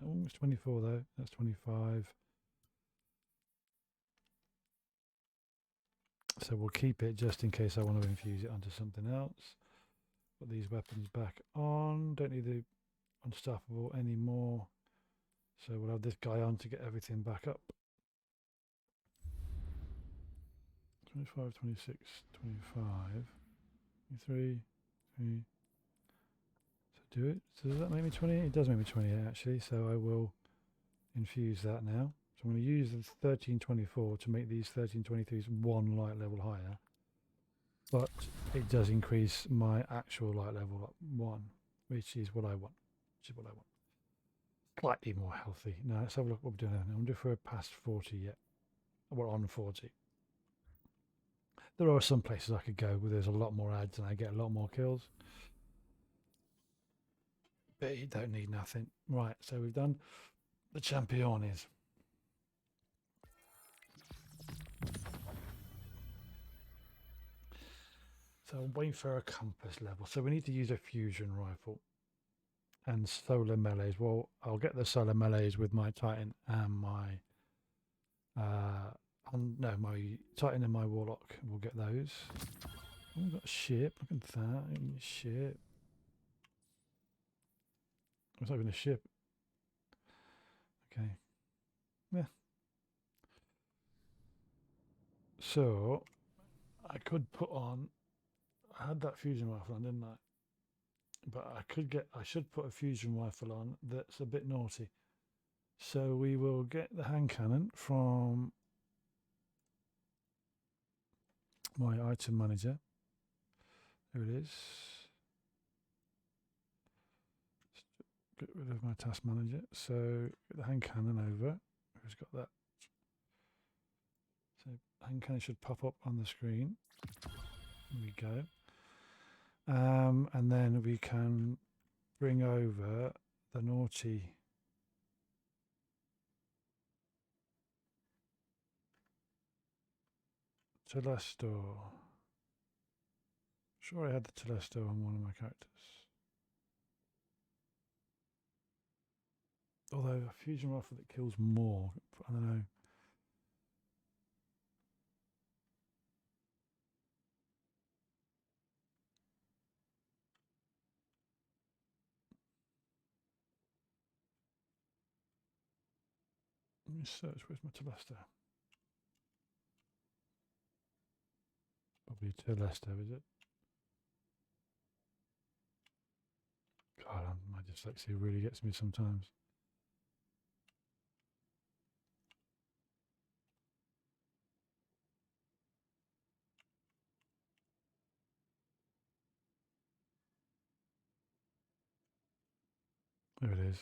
Oh, it's 24 though. That's 25. So we'll keep it just in case I want to infuse it onto something else. Put these weapons back on. Don't need the unstoppable anymore. So we'll have this guy on to get everything back up. 25, 26, 25, 23, 3. So do it. So does that make me 28? It does make me 28 actually. So I will infuse that now. So I'm going to use the 1324 to make these 1323s one light level higher. But it does increase my actual light level up one, which is what I want. Slightly more healthy. Now let's have a look what we're doing. I wonder if we're past 40 yet. We're on 40. There are some places I could go where there's a lot more ads and I get a lot more kills. But you don't need nothing. Right, so we've done the Champions. So I'm waiting for a compass level. So we need to use a fusion rifle and solar melees. Well, I'll get the solar melees with my Titan and my my Titan and my Warlock. We'll get those. Oh, we've got a ship. Look at that. Ship. It's not even a ship. Okay. Yeah. So I could put on. I had that fusion rifle on, didn't I? But I should put a fusion rifle on that's a bit naughty. So we will get the hand cannon from my item manager. There it is. Get rid of my task manager. So get the hand cannon over. Who's got that? So hand cannon should pop up on the screen. There we go. And then we can bring over the naughty Telestor. Sure I had the Telestor on one of my characters. Although a fusion rifle that kills more, I don't know. Let me search, where's my Telestor? Probably Telestor, is it? God, my dyslexia really gets me sometimes. There it is.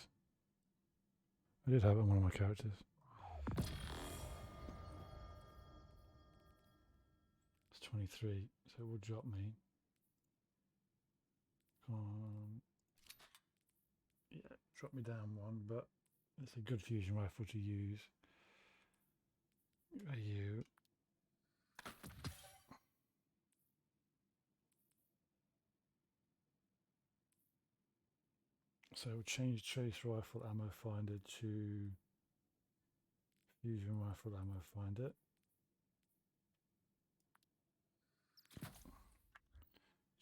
I did have it on one of my characters. It's 23, so it will drop me. Yeah, drop me down one, but it's a good fusion rifle to use. You. So we'll change trace rifle ammo finder to fusion rifle ammo finder.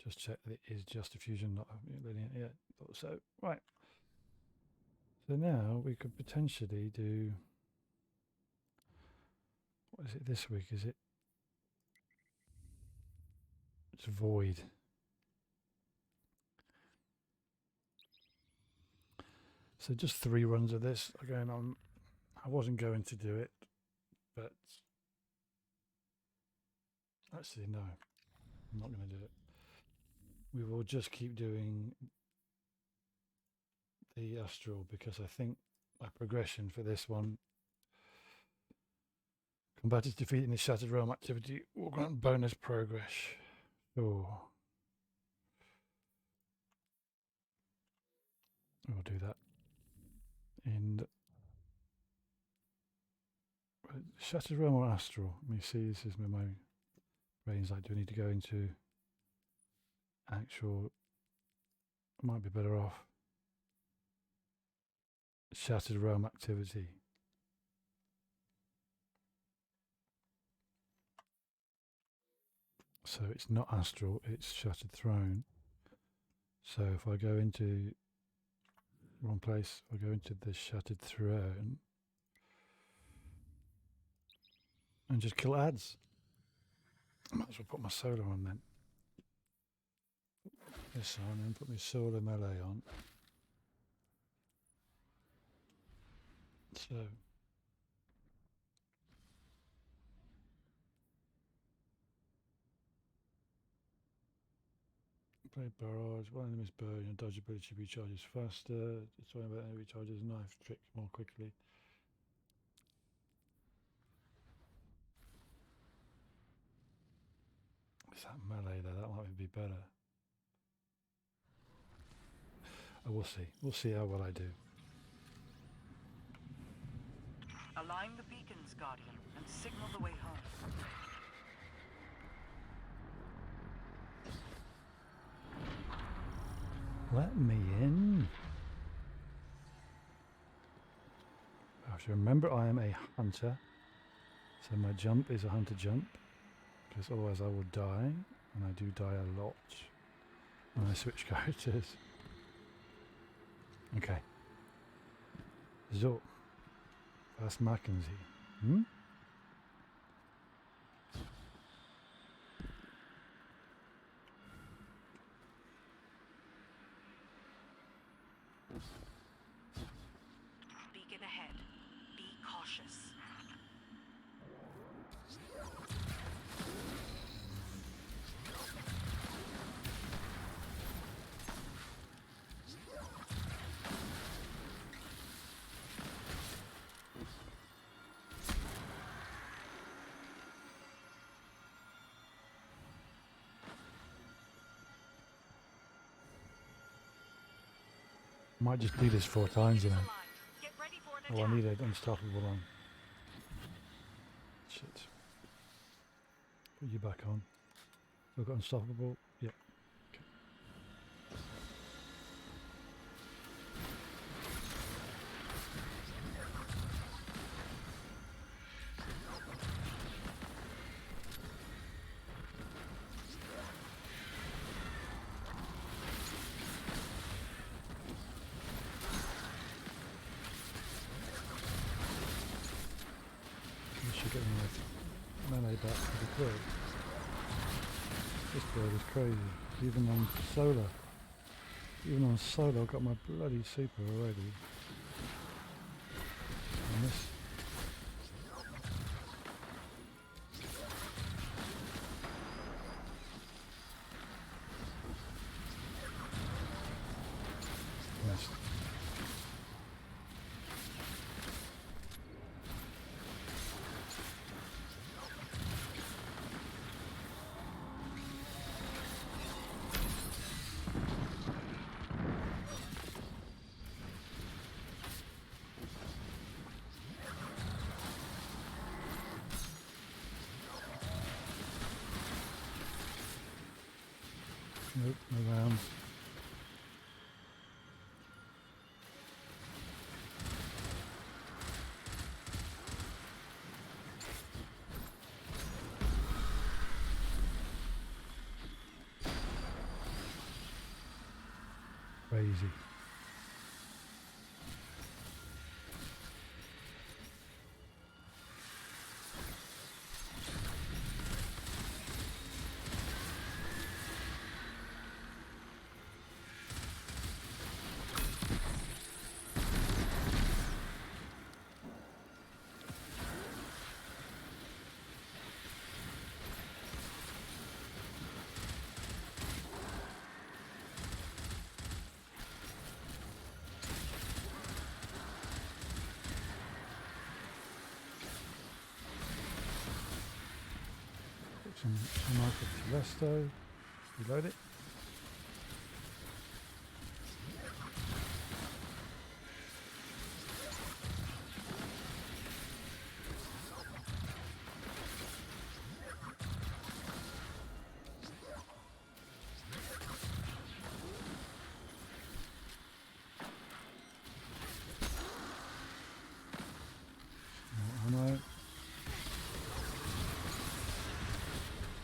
Just check that it is just a fusion, not a linear. Yeah, thought so. Right. So now we could potentially do. What is it this week? Is it? It's Void. So just 3 runs of this are going on. I wasn't going to do it, but actually no, I'm not going to do it. We will just keep doing the Astral because I think my progression for this one, combatants defeating the Shattered Realm activity will grant bonus progress. Oh, we'll do that. And Shattered Realm or Astral? Let me see. This is where my brain's like. Do I need to go into actual? I might be better off. Shattered Realm activity. So it's not Astral, it's Shattered Throne. So if I go into wrong place, if I go into the Shattered Throne and just kill ads. I might as well put my solar on then. This on and put my solar melee on. So play barrage, one enemy's bow, your dodge ability recharges faster. It's talking about enemy recharges knife trick more quickly. Is that melee there? That might be better. Oh, we'll see. We'll see how well I do. Align the beacons, Guardian, and signal the way home. Let me in. I have to remember I am a hunter. So my jump is a hunter jump. Because otherwise I will die. And I do die a lot when I switch characters. Okay. So. Was machen Sie? Hm? Beacon ahead. Be cautious. Might just do this 4 times, you know. Get ready for an Oh, I attack. need an unstoppable on. Shit. Put you back on. We've got unstoppable. Yep. Okay. We should get my melee back pretty quick. This bird is crazy. Even on solar, I've got my bloody super already. And this. Missed. Nope, no rounds. Crazy. some ammo for Telesto. Reload it. More ammo.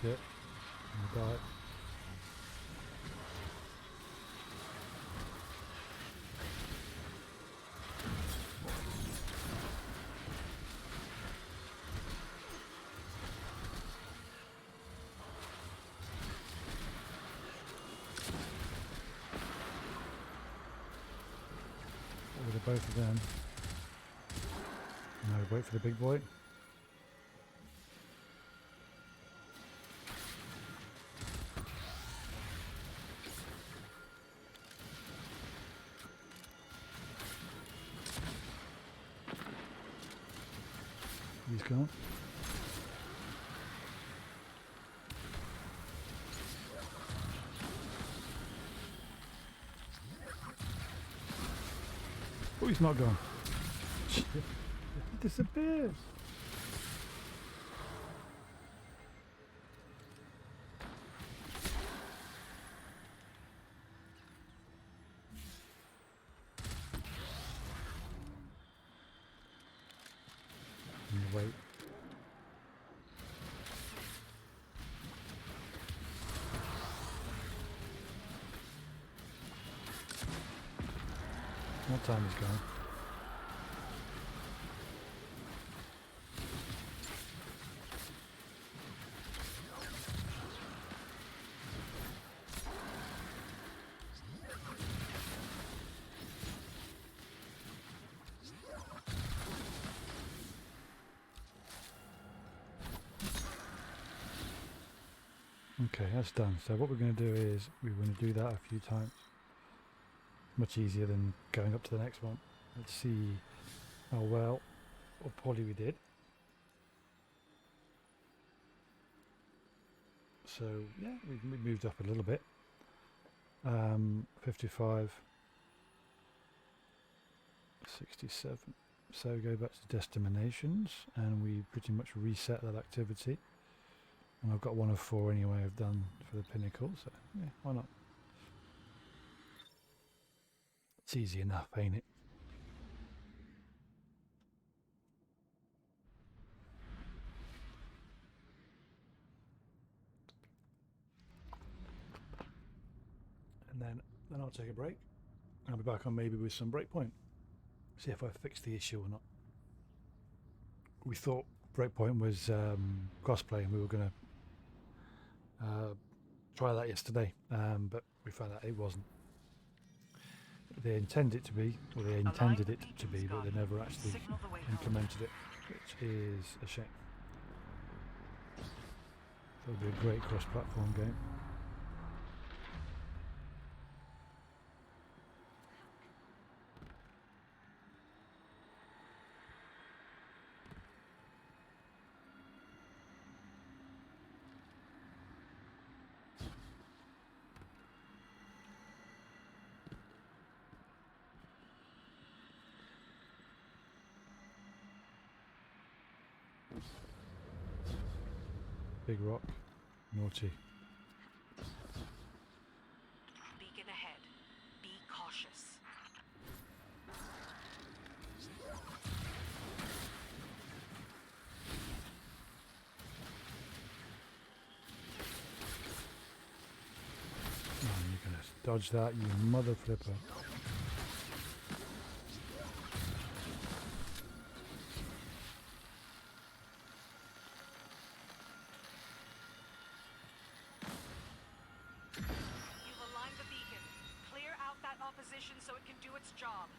Yep. And die. Rid of both of them. Now wait for the big boy. He's gone. Oh, he's not gone. Shit. He disappears. Wait. What time is gone? Okay, that's done. So what we're going to do is we're going to do that a few times. Much easier than going up to the next one. Let's see how well or poorly we did. So yeah, we moved up a little bit. 55, 67. So go back to destinations and we pretty much reset that activity. And I've got 1 of 4 anyway I've done for the pinnacle, so yeah, why not? It's easy enough, ain't it? And then I'll take a break. I'll be back on maybe with some breakpoint. See if I fixed the issue or not. We thought breakpoint was crossplay and we were going to try that yesterday, but we found out it wasn't. They intended it to be, or they intended it to be, but they never actually implemented it, which is a shame. It'll be a great cross-platform game. Big rock, naughty. Beacon ahead. Be cautious. Oh, you're gonna dodge that, you mother flipper. You've aligned the beacon. Clear out that opposition so it can do its job.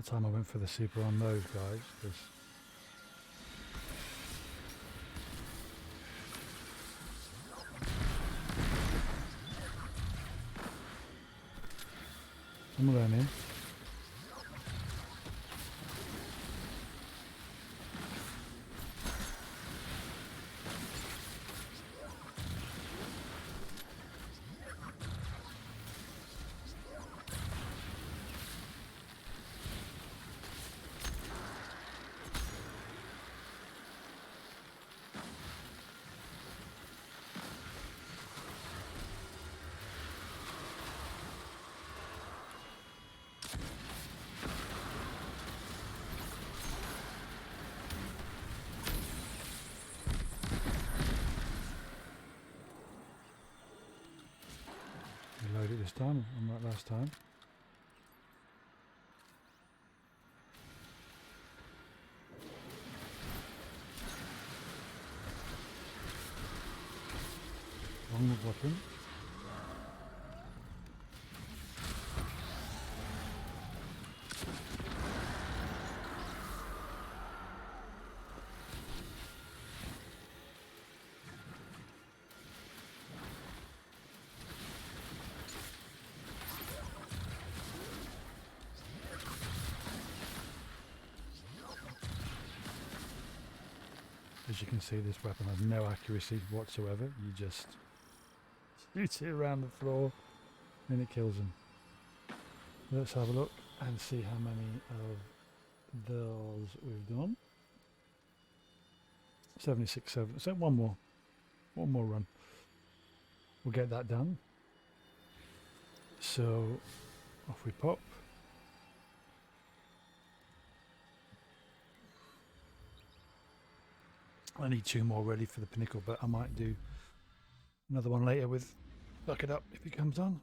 That time I went for the super on those guys, because I'm learning. Reload it this time, unlike last time. Wrong button. As you can see, this weapon has no accuracy whatsoever. You just shoot it around the floor and it kills them. Let's have a look and see how many of those we've done. 76, 7. So one more run. We'll get that done. So off we pop. I need 2 more ready for the pinnacle, but I might do another one later with Buck It Up if it comes on.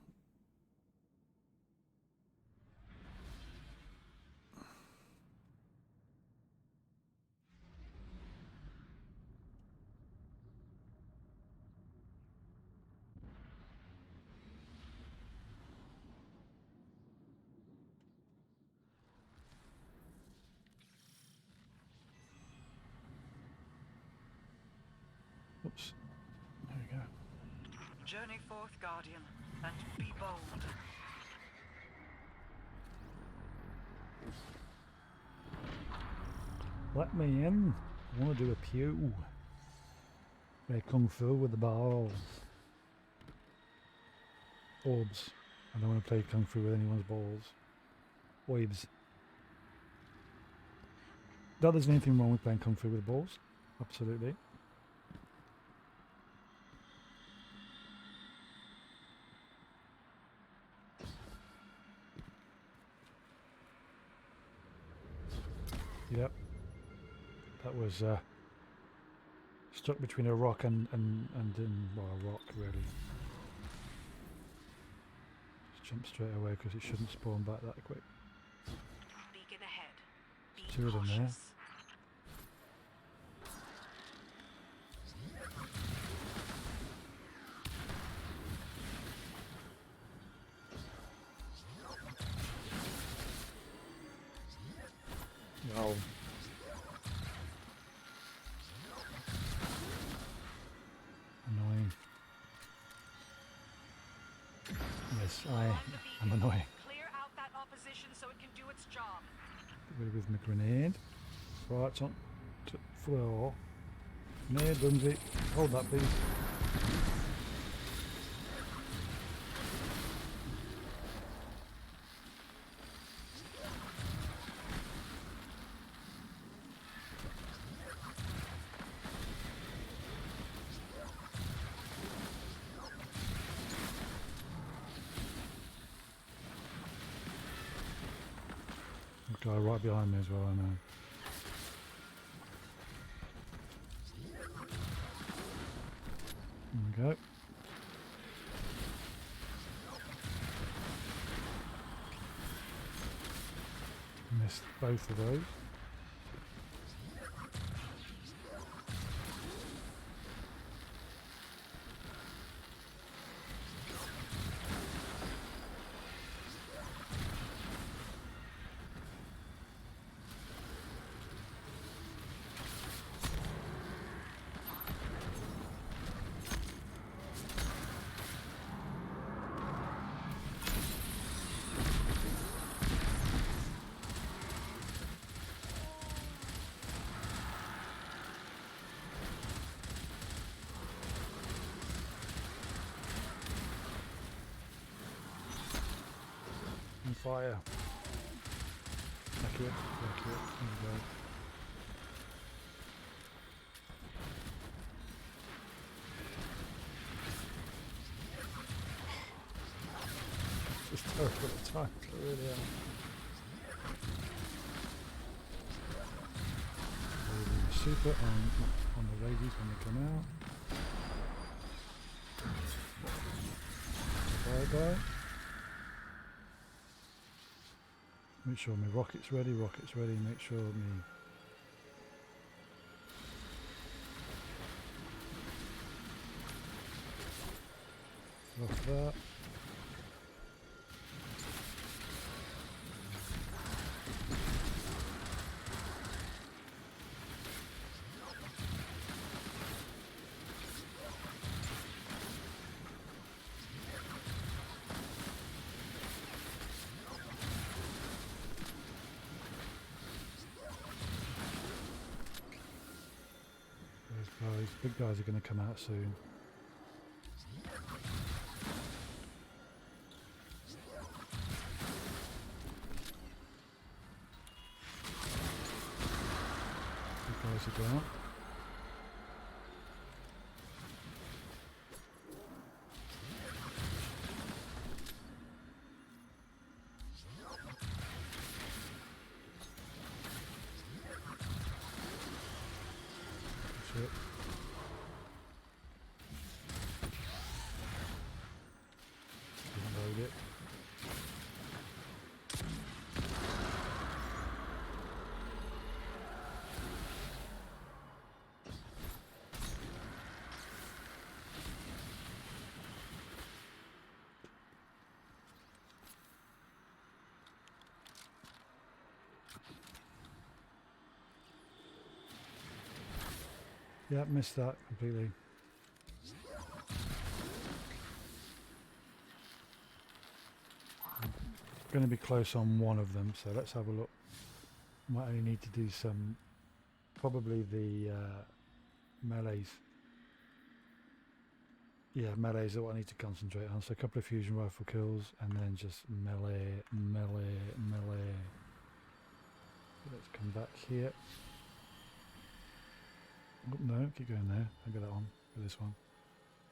Oops. There we go. Journey forth, Guardian, and be bold. Let me in. I want to do a pew. Play Kung Fu with the balls. Orbs. I don't want to play Kung Fu with anyone's balls. Oibs. Not there's anything wrong with playing Kung Fu with balls. Absolutely. Yep. That was stuck between a rock and well, a rock really. Just jump straight away because it shouldn't spawn back that quick. Beacon ahead. Be 2 of them there. cautious. Wow. Annoying. Yes, I am annoying. Clear out that opposition so it can do its job. Get rid of my grenade. Right on to floor. Grenade, Bumsy. Hold that please. Guy right behind me as well, I know. There we go. Missed both of those. fire. Accurate, accurate. There we go. It's terrible at times, I really am. Super on the ladies when they come out. Bye bye. Make sure my rocket's ready, make sure me off that. Those big guys are going to come out soon. Big guys are going up. That's it. Load it. Yeah, missed that completely. Going to be close on one of them, so let's have a look. Might only need to do some, probably the melees. Yeah, melees are what I need to concentrate on. So a couple of fusion rifle kills and then just melee. Let's come back here. Oh, no, keep going there. I'll get that on for this one.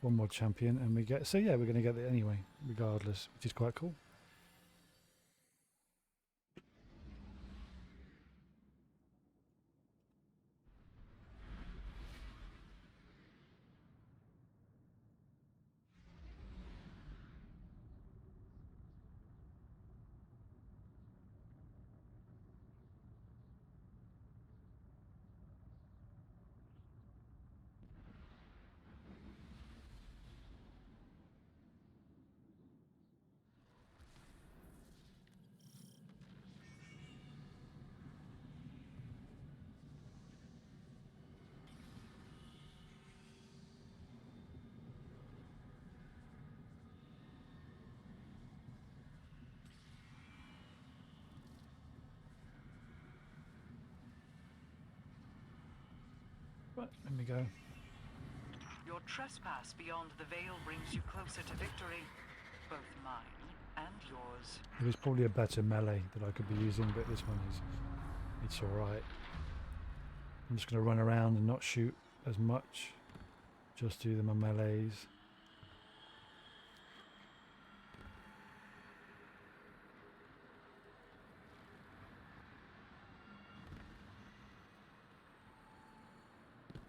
One more champion and we get, so yeah, we're going to get it anyway, regardless, which is quite cool. Right, there we go. Your trespass beyond the veil brings you closer to victory. Both mine and yours. There is probably a better melee that I could be using, but this one is, it's alright. I'm just going to run around and not shoot as much. Just do my melees.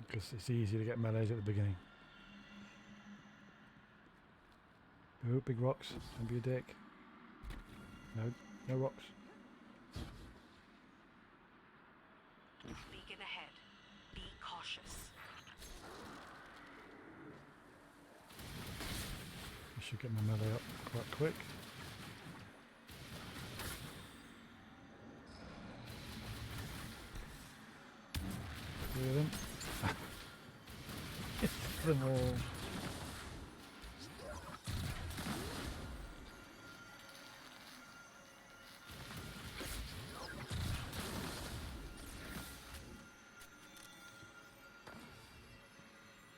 Because it's easy to get melees at the beginning. Oh, big rocks. Don't be a dick. No, no rocks. Beacon ahead. Be cautious. I should get my melee up quite quick. Three of them. Them all.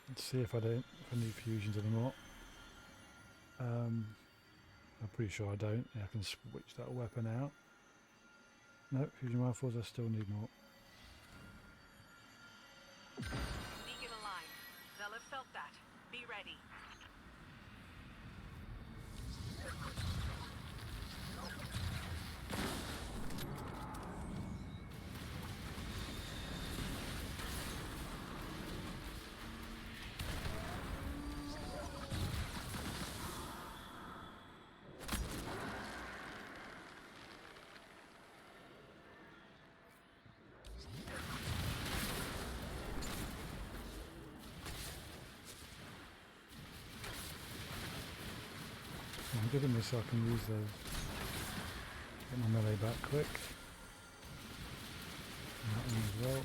Let's see if I need fusions anymore. I'm pretty sure I don't. Yeah, I can switch that weapon out. No, fusion rifles, I still need more. Beacon aligned. They'll have felt that. Be ready. I'm giving this so I can use those. Get my melee back quick. And that one as well.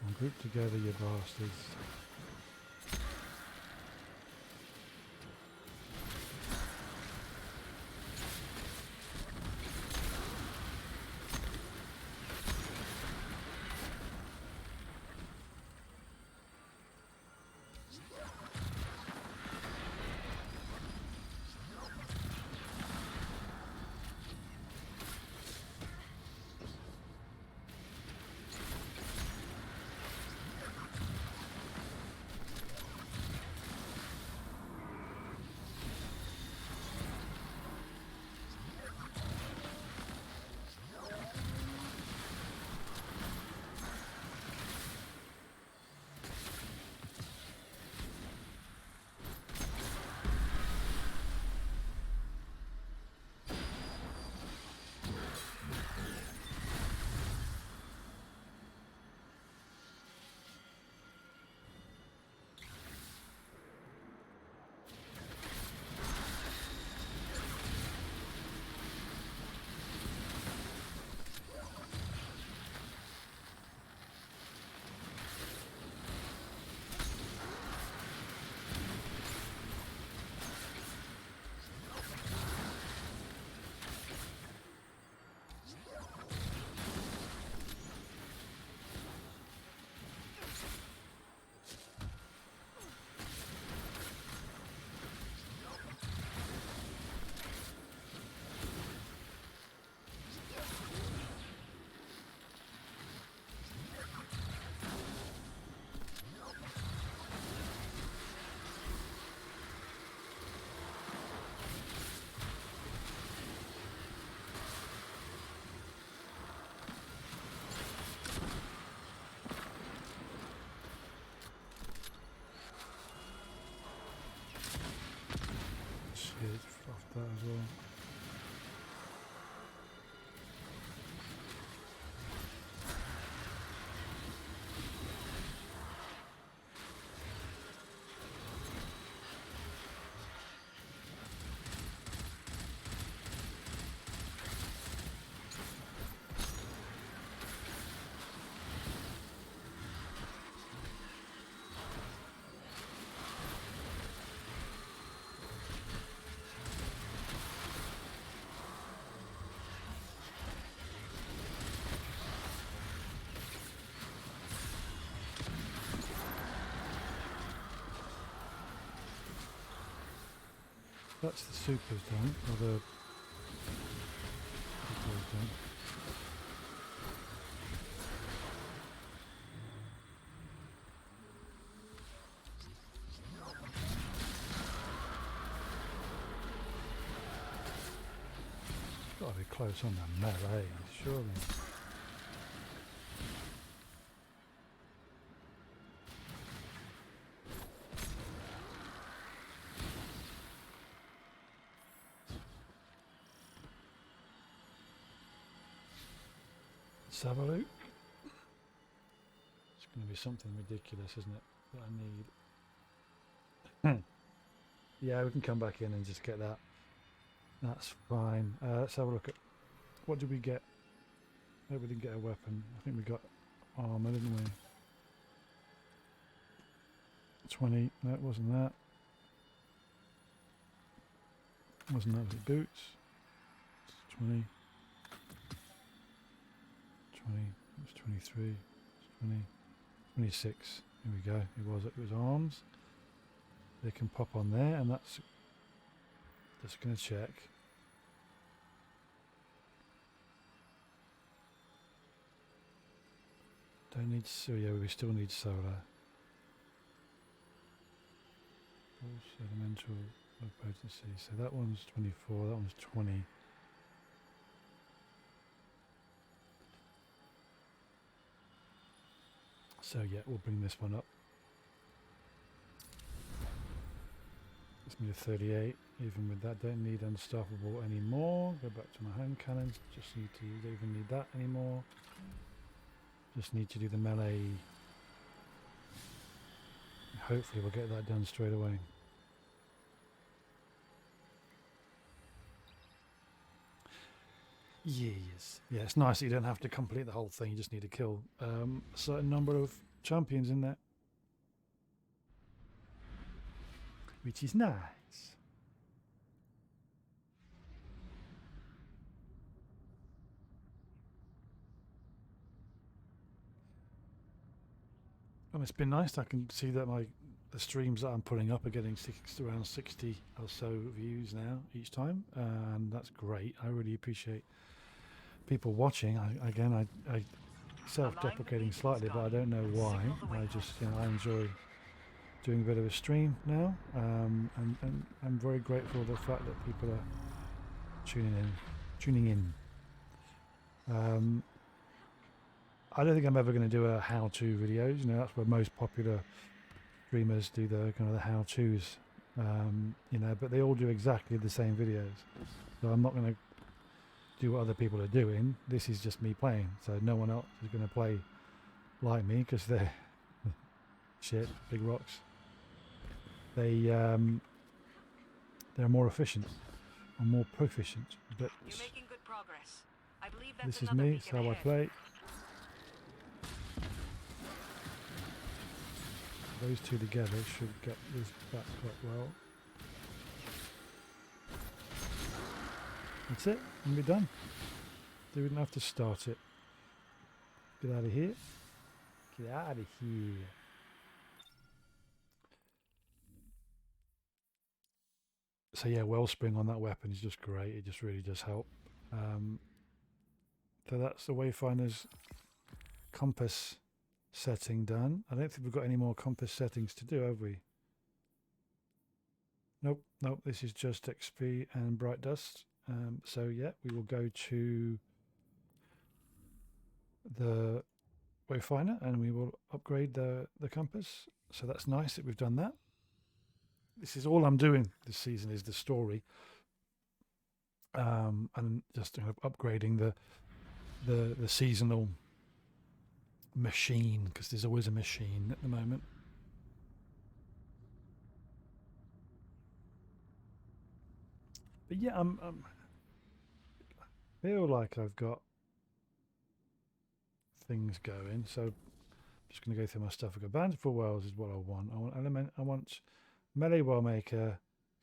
Now group together, you bastards. Shit, fluff that as well. That's the supers done, or the supers done. Gotta be close on the melee, surely. Let's have a look. It's going to be something ridiculous, isn't it? That I need. Yeah, we can come back in and just get that. That's fine. Let's have a look at what did we get. No, we didn't get a weapon. I think we got armor, didn't we? 20. No, it wasn't that. Wasn't that? Was it boots? 20. 20. It was 23. 20. 26. Here we go. It was arms. They can pop on there, and that's just going to check. Don't need, so yeah, we still need solar. Also elemental low potency. So that one's 24, that one's 20. So yeah, we'll bring this one up. It's me to 38. Even with that, don't need unstoppable anymore. Go back to my hand cannons. Just need to, don't even need that anymore. Just need to do the melee. Hopefully we'll get that done straight away. Yes. Yeah, it's nice that you don't have to complete the whole thing. You just need to kill a certain number of champions in there. Which is nice. And it's been nice. I can see that the streams that I'm putting up are getting around 60 or so views now each time, and that's great. I really appreciate people watching. I self-deprecating slightly, but I don't know why. I just, I enjoy doing a bit of a stream now, and I'm very grateful for the fact that people are tuning in. I don't think I'm ever going to do a how-to videos. That's where most popular streamers do the kind of the how-tos. But they all do exactly the same videos. So I'm not going to do what other people are doing. This is just me playing. So no one else is going to play like me because they're shit, big rocks. They're more efficient or more proficient. But You're making good progress. I believe that's this is another me. beacon It's how I ahead. play. Those two together should get this back quite well. That's it, and we're done. They wouldn't have to start it. Get out of here. Get out of here. So yeah, wellspring on that weapon is just great. It just really does help. So that's the Wayfinder's compass setting done. I don't think we've got any more compass settings to do, have we? Nope. This is just XP and bright dust. So yeah, we will go to the Wayfinder and we will upgrade the compass. So that's nice that we've done that. This is all I'm doing this season is the story, and just upgrading the seasonal machine, because there's always a machine at the moment. But yeah, I feel like I've got things going. So I'm just going to go through my stuff. I've got bountiful wells is what I want. I want melee well maker,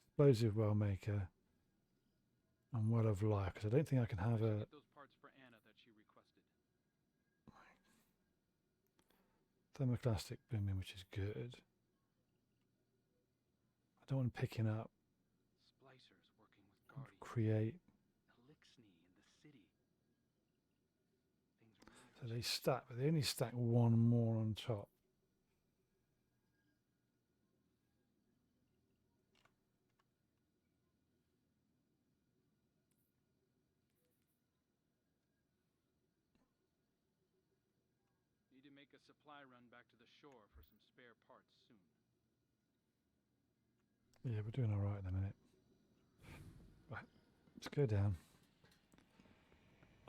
explosive well maker, and well of life. Because I don't think I can have a. Those parts for Anna that she requested. Thermoplastic booming, which is good. I don't want picking up. Splicers working with Guardians. Create. Elixni in the city. Things So they stack, but they only stack one more on top. Need to make a supply run back to the shore for some spare parts soon. Yeah, we're doing all right in a minute. Right, let's go down.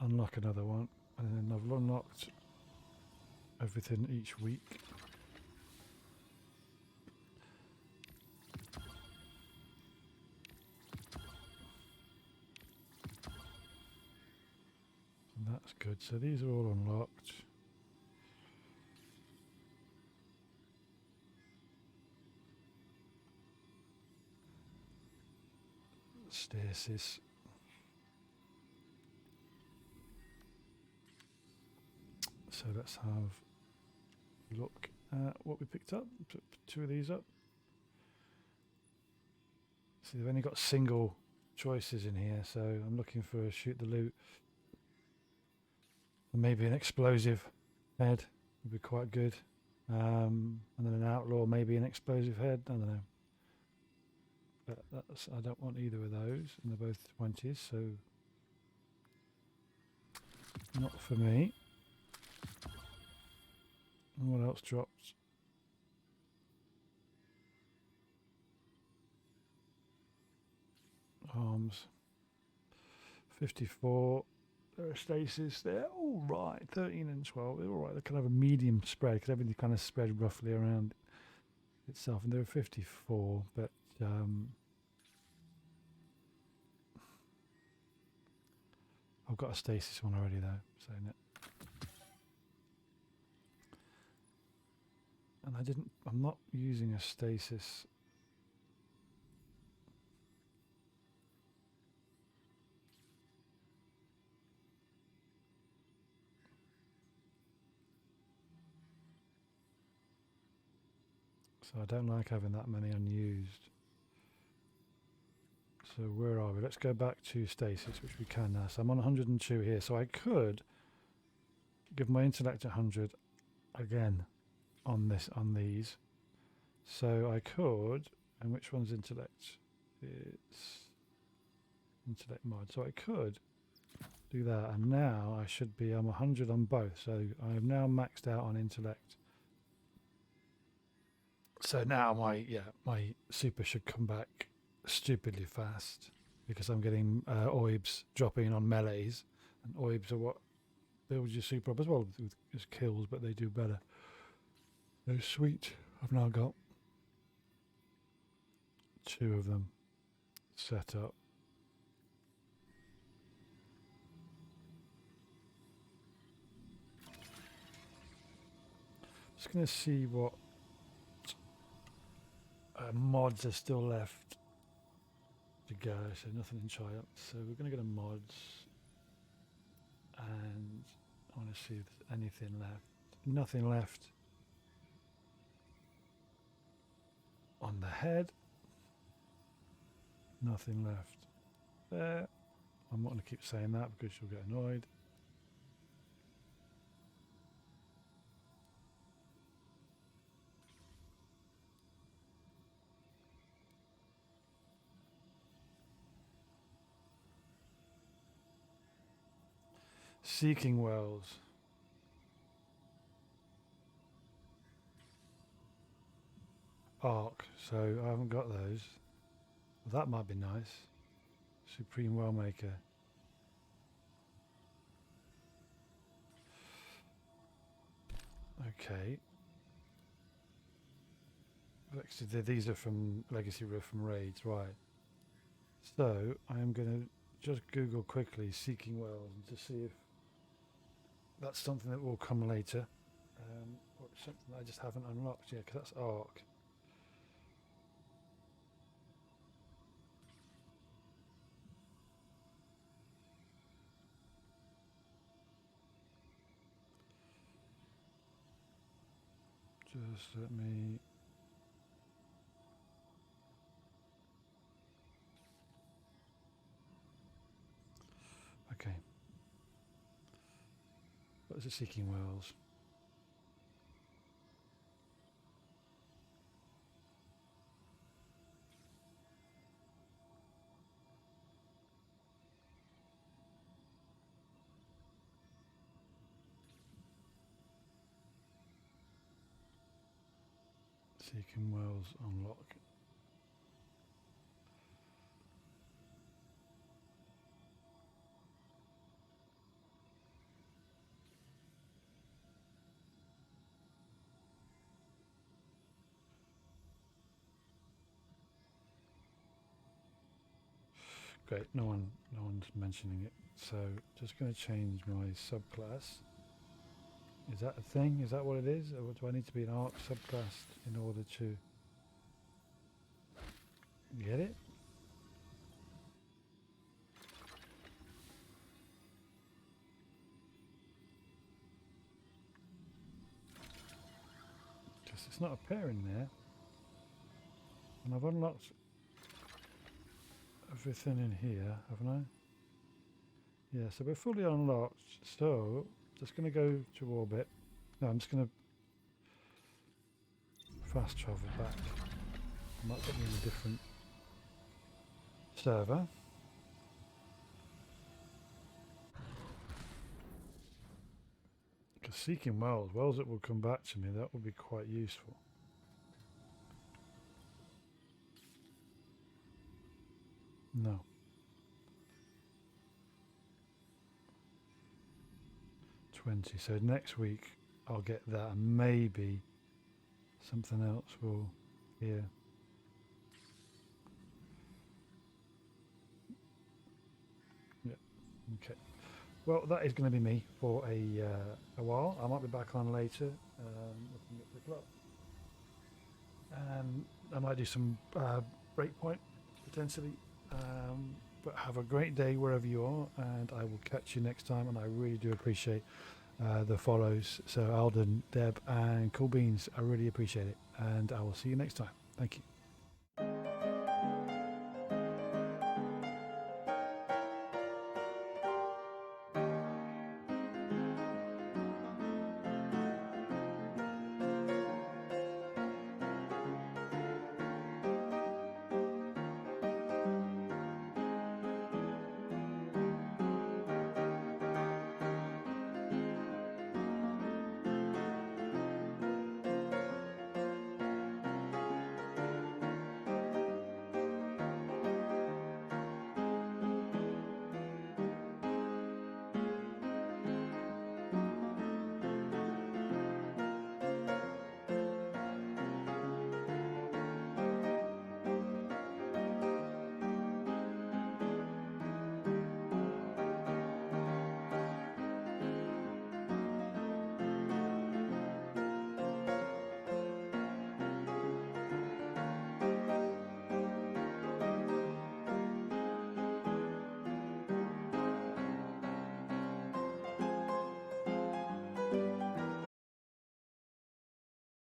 Unlock another one, and then I've unlocked everything each week. And that's good. So these are all unlocked. Stasis. So let's have a look what we picked up. Put 2 of these up. See, they've only got single choices in here, so I'm looking for a shoot the loot. And maybe an explosive head would be quite good. And then an outlaw, maybe an explosive head. I don't know. But I don't want either of those, and they're both 20s, so not for me. And what else dropped? Arms. 54. There are stasis there. All right. 13 and 12. They're all right. They're kind of a medium spread because everything kind of spread roughly around itself. And there are 54, but I've got a stasis one already though. So no. And I'm not using a stasis. So I don't like having that many unused. So where are we? Let's go back to stasis, which we can now. So I'm on 102 here. So I could give my intellect 100 again on these. So I could, and which one's intellect? It's intellect mod. So I could do that, and now I should be, I'm 100 on both. So I have now maxed out on intellect. So now my super should come back stupidly fast because I'm getting oibs dropping on melees, and oibs are what builds your super up as well with kills, but they do better. Oh sweet, I've now got 2 of them set up. Just going to see what mods are still left to go. So nothing in Triumph. So we're going to go to mods, and I want to see if there's anything left. Nothing left on the head. Nothing left there. I'm not going to keep saying that because you'll get annoyed. Seeking wells. Arc, so I haven't got those. Well, that might be nice. Supreme Well Maker. Okay. Actually, these are from Legacy Rift from Raids, right. So, I am going to just Google quickly Seeking Wells to see if that's something that will come later. Or something that I just haven't unlocked yet, because that's Arc. Just let me... Okay. What is it, Seeking Wells? Seeking Wells unlock. Great, no one's mentioning it. So just going to change my subclass. Is that a thing? Is that what it is? Or do I need to be an Arc subclass in order to get it? it's not appearing there. And I've unlocked everything in here, haven't I? Yeah, so we're fully unlocked. So just going to go to orbit. No, I'm just going to fast travel back. Might put me in a different server. Because seeking wells that will come back to me, that will be quite useful. No. So next week I'll get that, and maybe something else will here. Yeah. Okay. Well, that is going to be me for a while. I might be back on later, looking at the clock. I might do some breakpoint potentially. But have a great day wherever you are, and I will catch you next time. And I really do appreciate the follows. So Alden, Deb, and Cool Beans, I really appreciate it. And I will see you next time. Thank you.